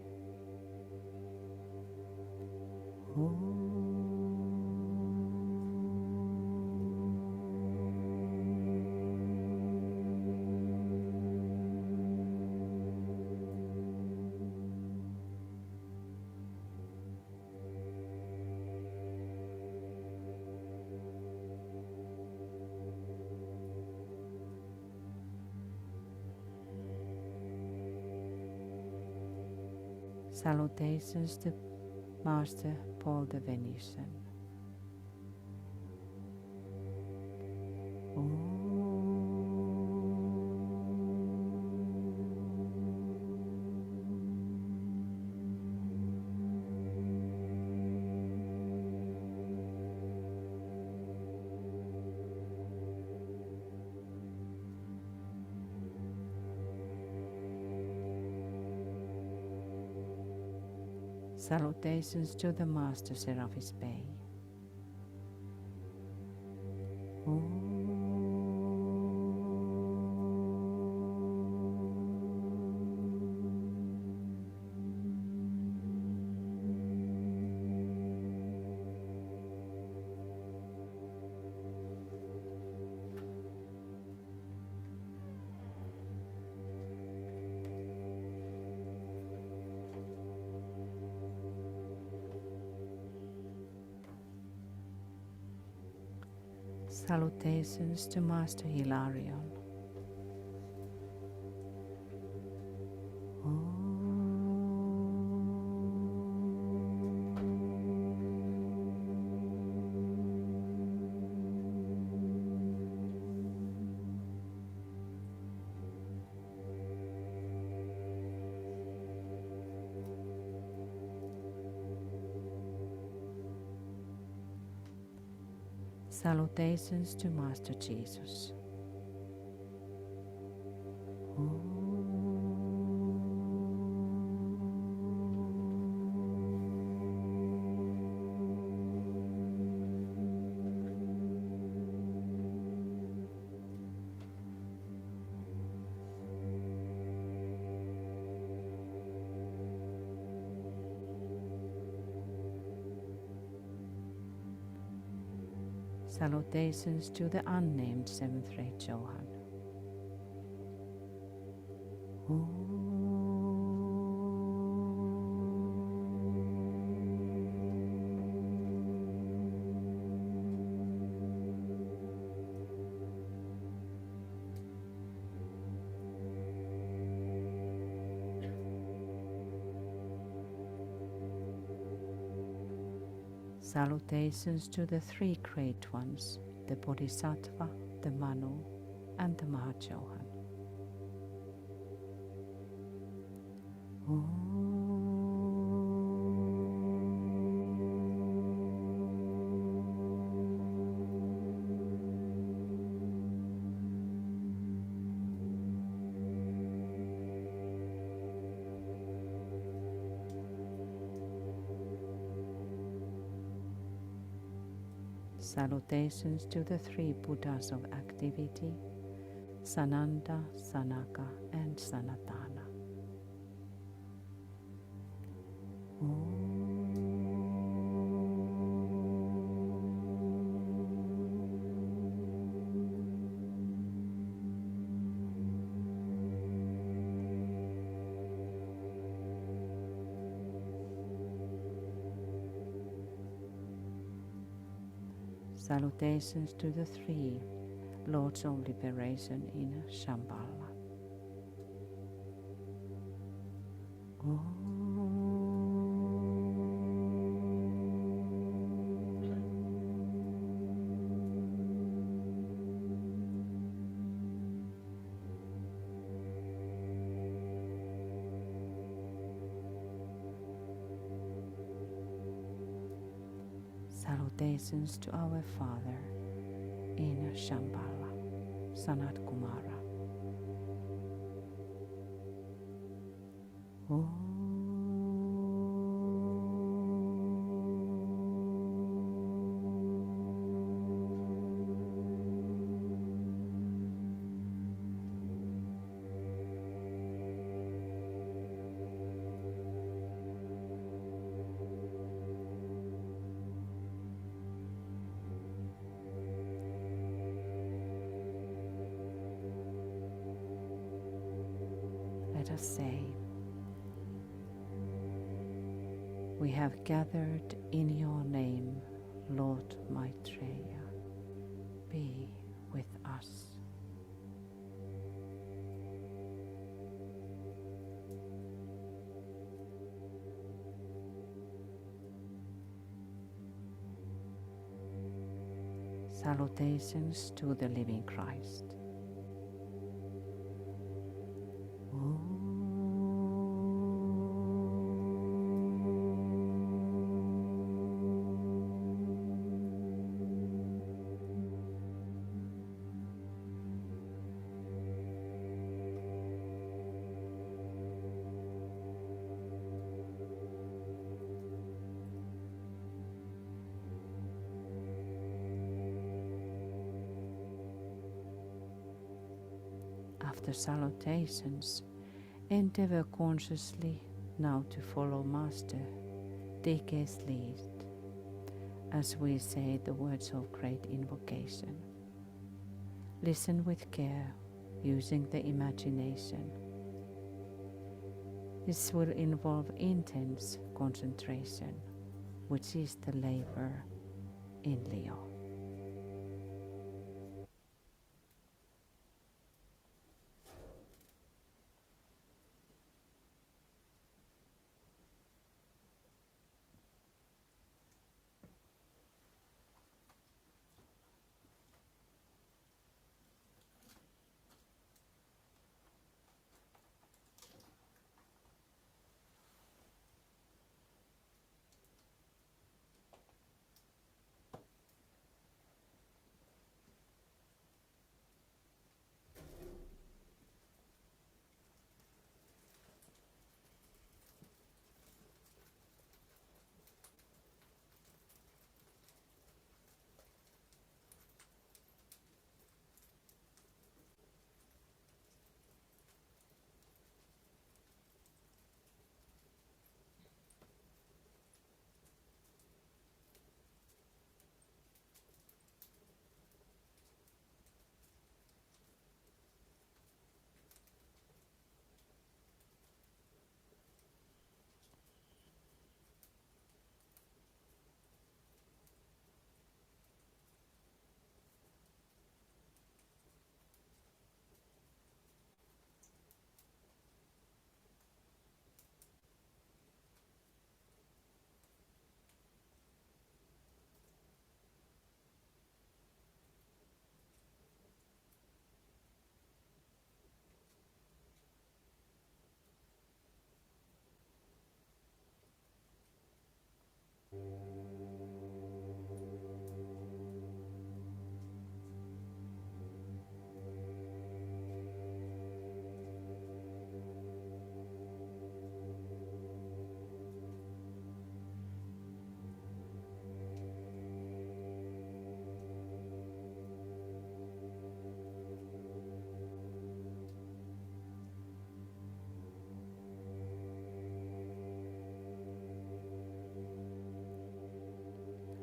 Salutations to Master Paul the Venetian. Salutations to the Master Serapis Bey. Salutations to Master Hilarion. Salutations to Master Jesus. Salutations to the unnamed 7th Ray Johan. Salutations to the three great ones, the Bodhisattva, the Manu, and the Mahachohan. Salutations to the three Buddhas of activity, Sananda, Sanaka, and Sanatana. Salutations to the three Lords of Liberation in Shambhala. Salutations to our Father in Shambhala, Sanat Kumara. Let us say, we have gathered in your name, Lord Maitreya, be with us. Salutations to the living Christ. After salutations, endeavor consciously now to follow Master DK's lead as we say the words of great invocation. Listen with care, using the imagination. This will involve intense concentration, which is the labor in Leo.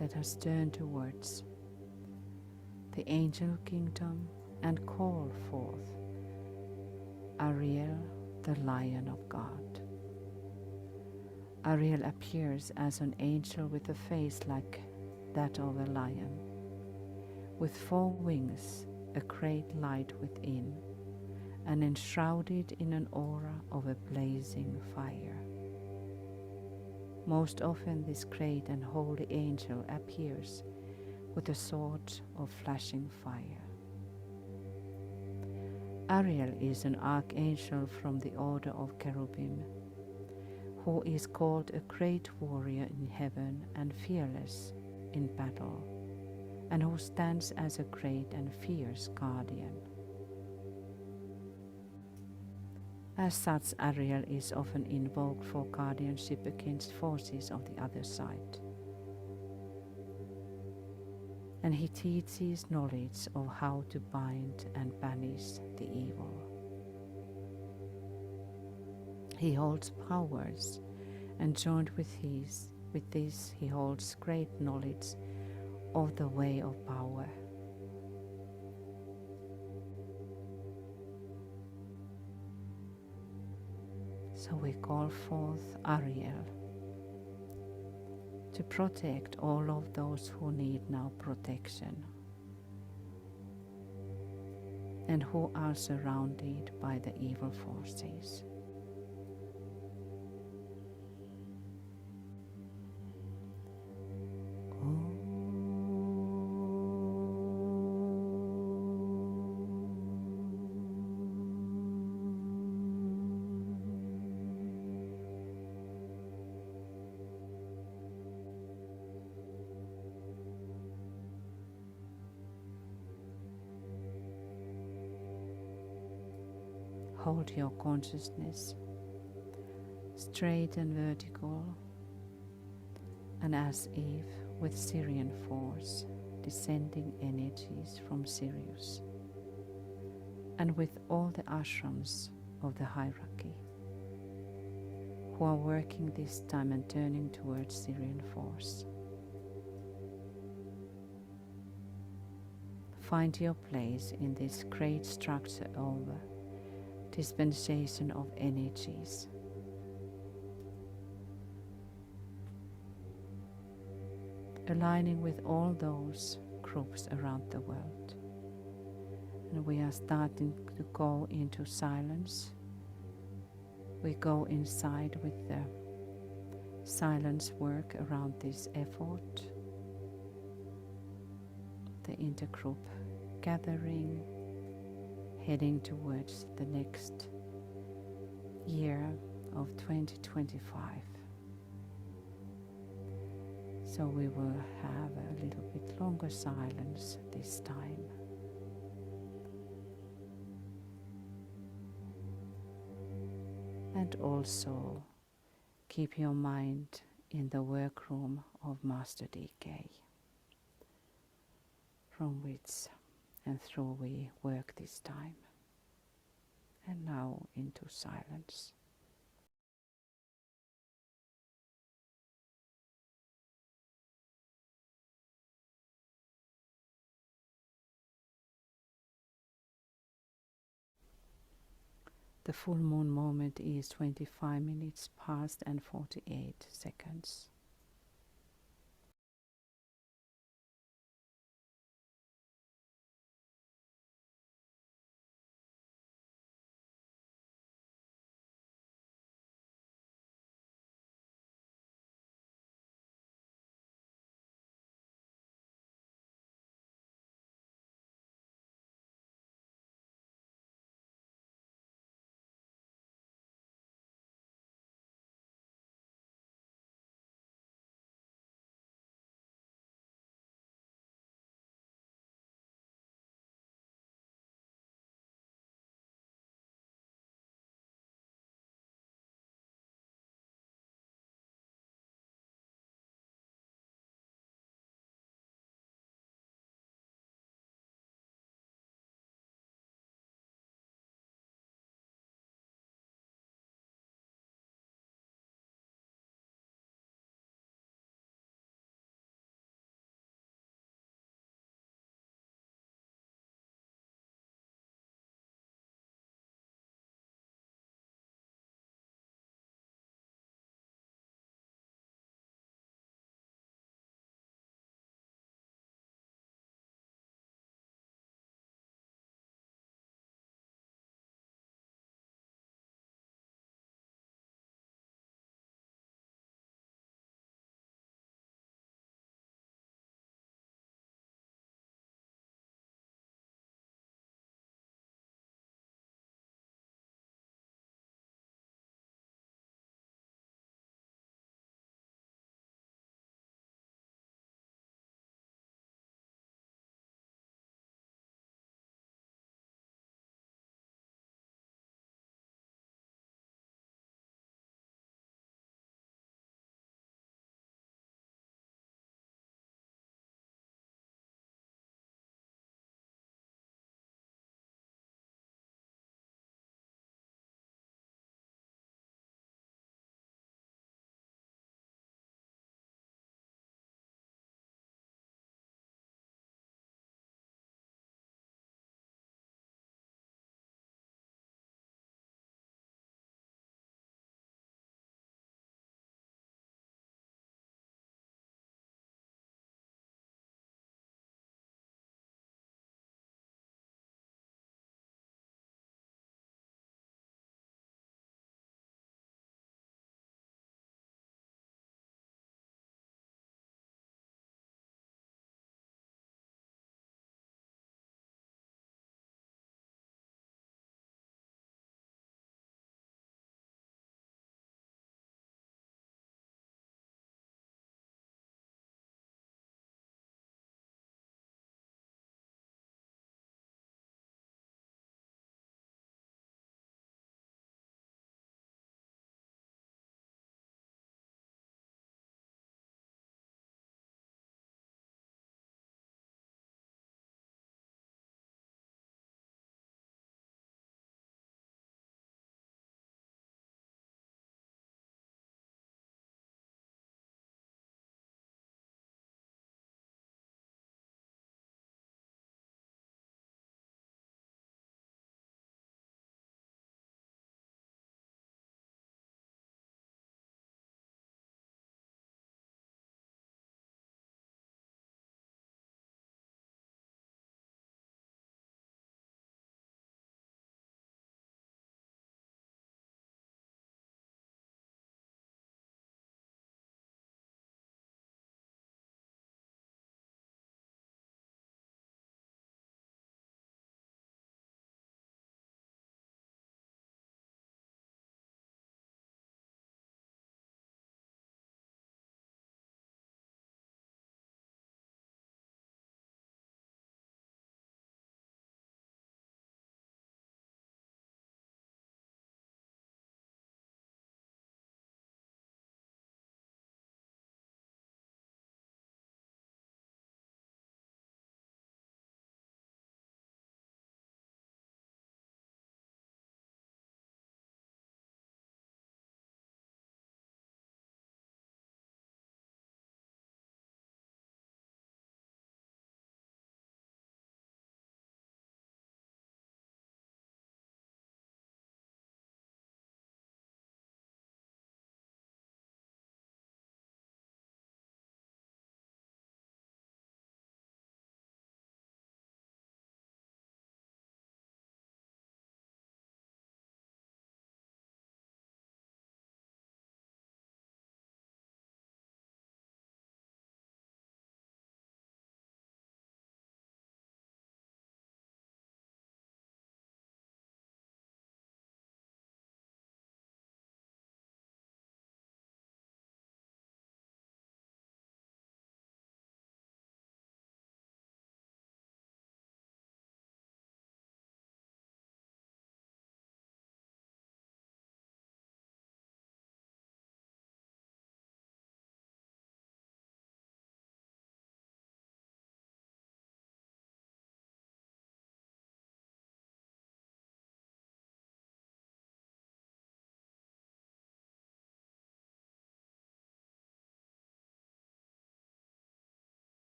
Let us turn towards the angel kingdom and call forth Ariel, the Lion of God. Ariel appears as an angel with a face like that of a lion, with 4 wings, a great light within, and enshrouded in an aura of a blazing fire. Most often this great and holy angel appears with a sword of flashing fire. Ariel is an archangel from the order of cherubim, who is called a great warrior in heaven and fearless in battle, and who stands as a great and fierce guardian. As such, Ariel is often invoked for guardianship against forces of the other side. And he teaches knowledge of how to bind and banish the evil. He holds powers, and joined with this he holds great knowledge of the way of power. So we call forth Ariel to protect all of those who need now protection and who are surrounded by the evil forces. hold your consciousness straight and vertical, and as if with Sirian force descending energies from Sirius, and with all the ashrams of the hierarchy who are working this time and turning towards Sirian force. Find your place in this great structure of dispensation of energies. Aligning with all those groups around the world. And we are starting to go into silence. We go inside with the silence work around this effort. The intergroup gathering, heading towards the next year of 2025. So we will have a little bit longer silence this time. And also keep your mind in the workroom of Master DK, from which and through we work this time. And now into silence. The full moon moment is 25 minutes past and 48 seconds.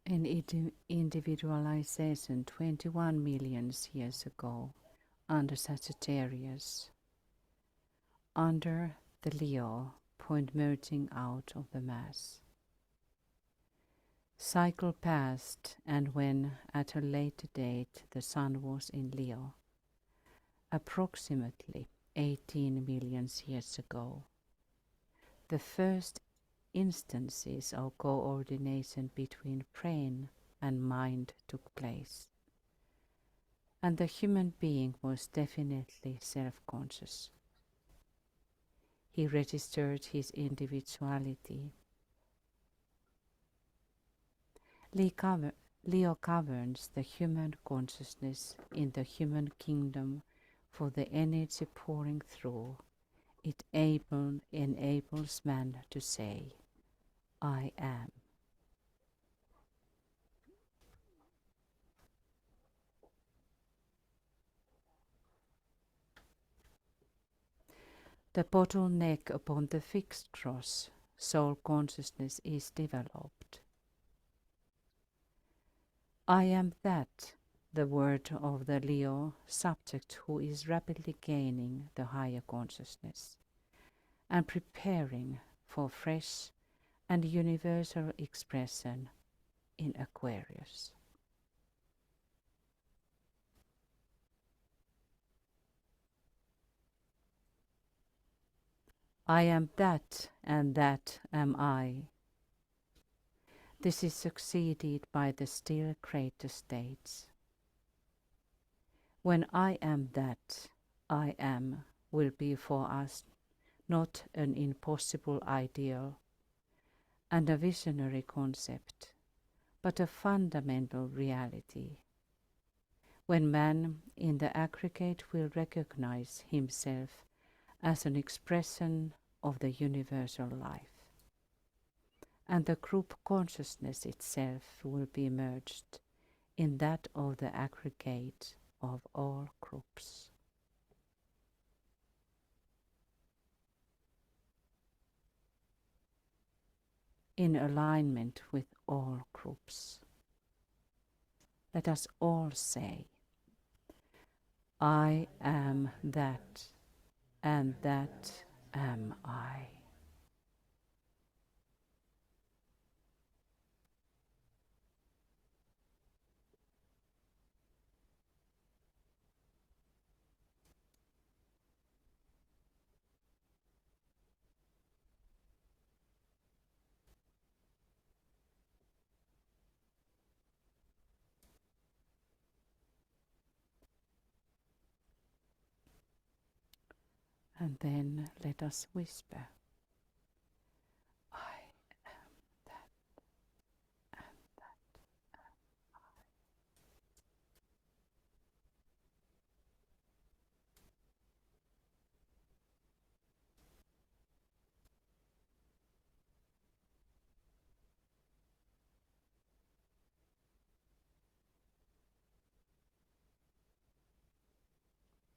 In individualization 21 million years ago, under Sagittarius, under the Leo point merging out of the mass. Cycle passed, and when at a later date the Sun was in Leo, approximately 18 million years ago, the first instances of coordination between brain and mind took place, and the human being was definitely self-conscious. He registered his individuality. Leo governs the human consciousness in the human kingdom, for the energy pouring through it enables man to say, I am. The bottleneck upon the fixed cross, soul consciousness, is developed. I am that, the word of the Leo subject who is rapidly gaining the higher consciousness and preparing for fresh and universal expression in Aquarius. I am that, and that am I. This is succeeded by the still greater states. When I am that I am will be for us not an impossible ideal and a visionary concept, but a fundamental reality. When man in the aggregate will recognize himself as an expression of the universal life, and the group consciousness itself will be merged in that of the aggregate of all groups. In alignment with all groups, let us all say, I am that, and that am I. And then let us whisper, I am that, and that am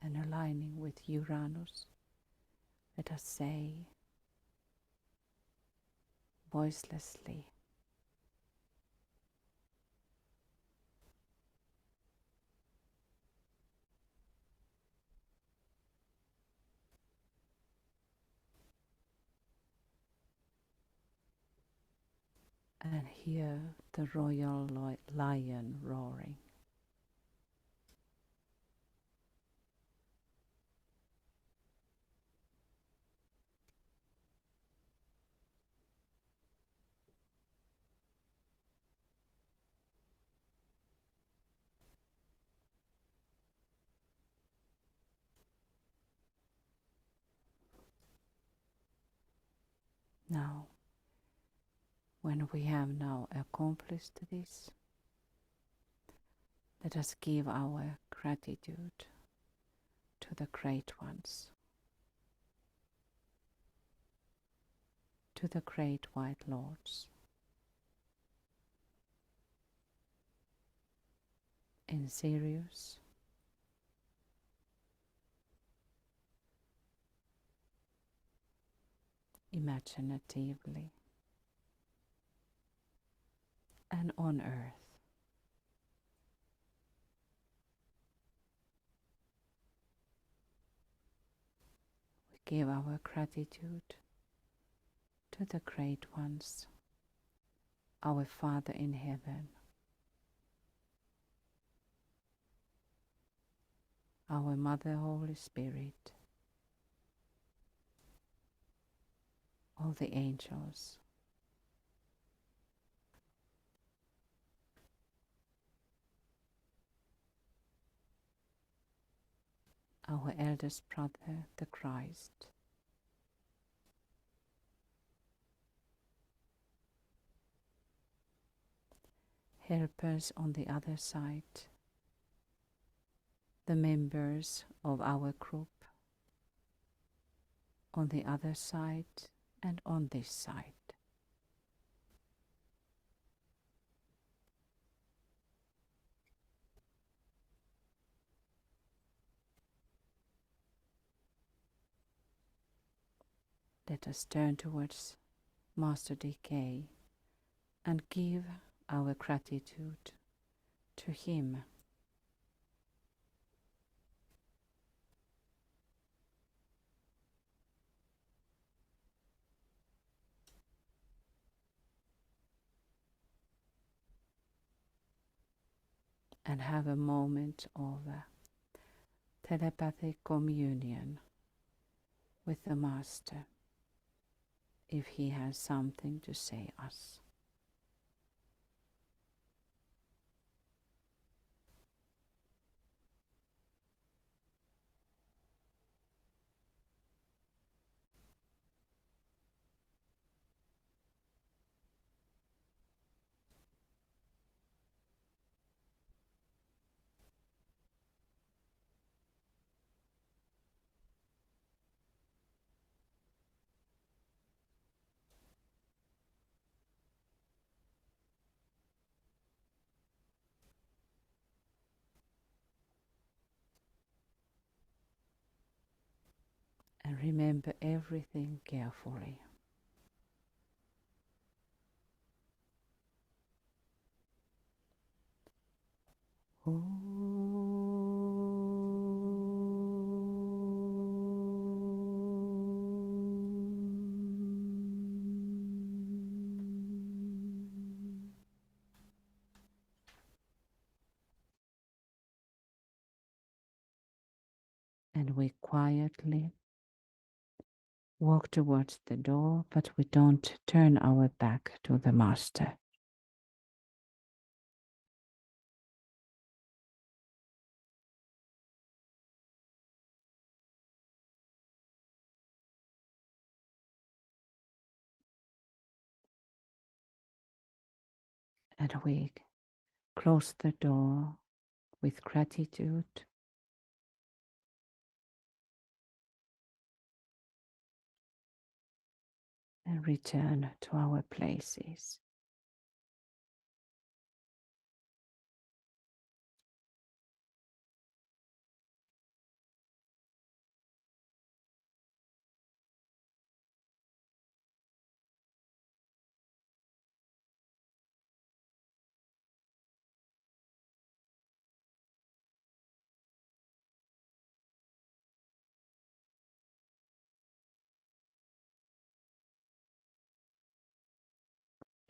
I. And aligning with Uranus, let us say voicelessly, and hear the royal lion roaring. Now, when we have now accomplished this, let us give our gratitude to the great ones, to the great white lords, in SIRIUS, imaginatively, and on earth. We give our gratitude to the great ones, our Father in heaven, our Mother Holy Spirit, all the angels, our eldest brother, the Christ, helpers on the other side, the members of our group on the other side and on this side. Let us turn towards Master Decay and give our gratitude to him. And have a moment of telepathic communion with the Master, if he has something to say us. And remember everything carefully. And we quietly walk towards the door, but we don't turn our back to the Master. And we close the door with gratitude. And return to our places.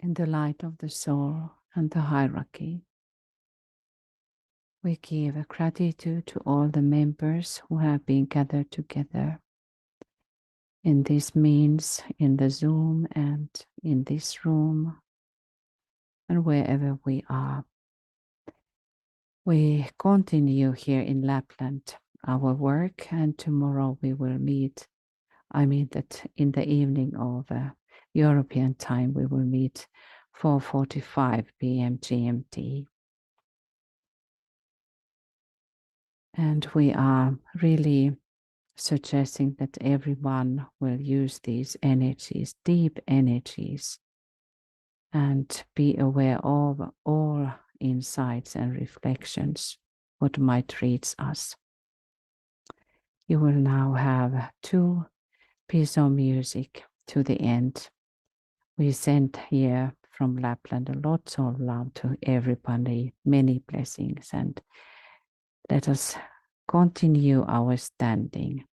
In the light of the soul and the hierarchy, we give a gratitude to all the members who have been gathered together in this means, in the Zoom and in this room and wherever we are. We continue here in Lapland our work, and tomorrow we will meet. I mean that in the evening of European time we will meet 4:45 p.m. GMT. And we are really suggesting that everyone will use these energies, deep energies, and be aware of all insights and reflections, what might reach us. You will now have 2 pieces of music to the end. We send here from Lapland a lot of love to everybody, many blessings, and let us continue our standing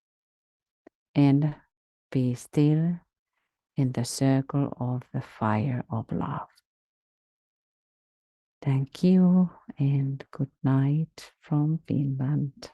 and be still in the circle of the fire of love. Thank you and good night from Finland.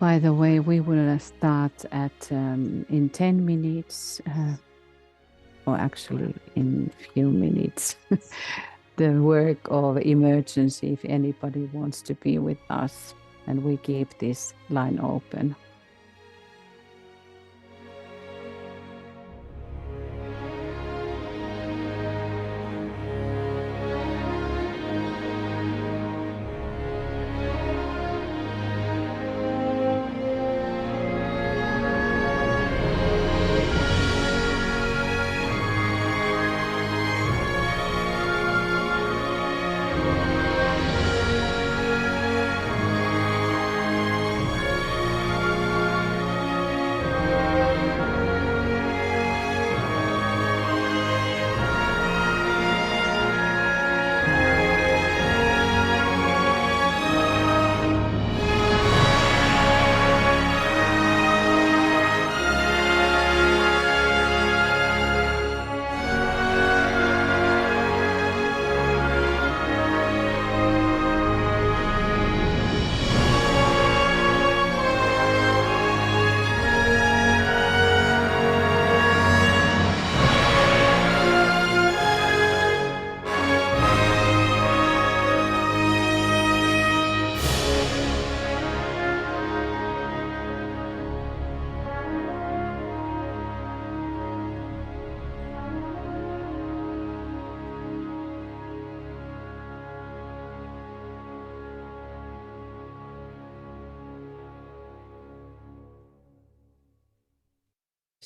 By the way, we will start at in 10 minutes, or actually in few minutes, the work of emergency if anybody wants to be with us, and we keep this line open.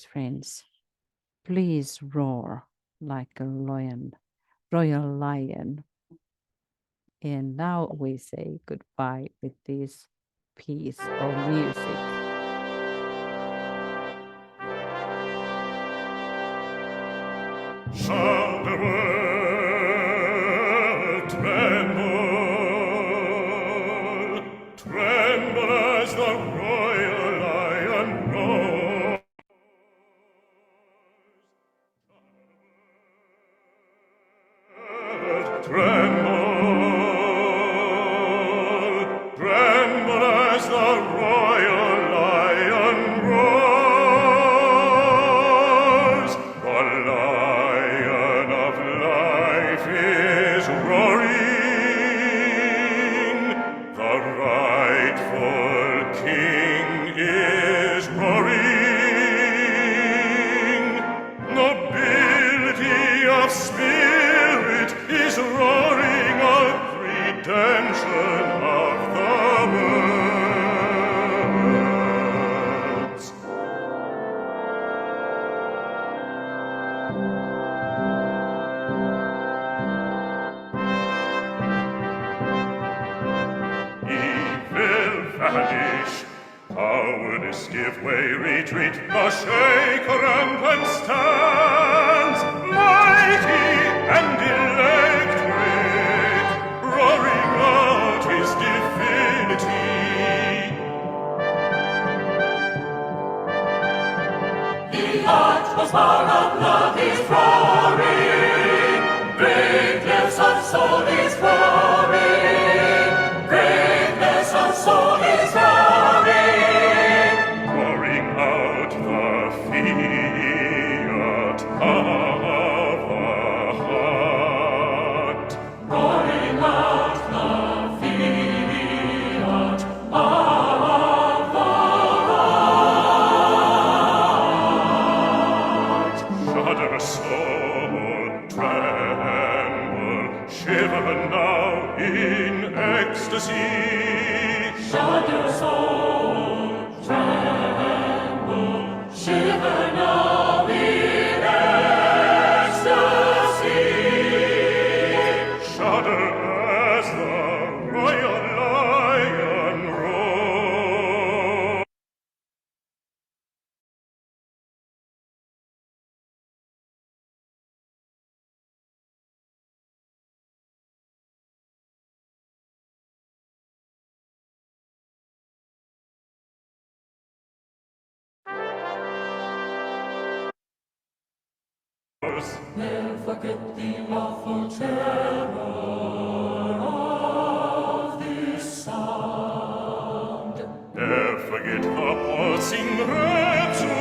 friends, please roar like a royal lion. And now we say goodbye with this piece of music. Shall the world tremble, tremble as the royal lion roars? Tremble, tremble as the royal lion roars. The lion of life is roaring. The rightful king is roaring. Nobility of spirit is roaring of redemption of the worlds. Evil vanish, cowardice give way, retreat, the shaker rampant stands, mighty and electric, roaring out his divinity. The atmosphere of love is roaring, greatness of soul is roaring, greatness of soul is roaring, roaring out the fiat of the heart, roaring out the fiat of the heart. Shudder soul, tremble, shiver now in ecstasy. Shudder soul, tremble, shiver now in ecstasy. Shudder as the royal lion roars. Never forget the awful terror of this sound. Never forget the pulsing rapture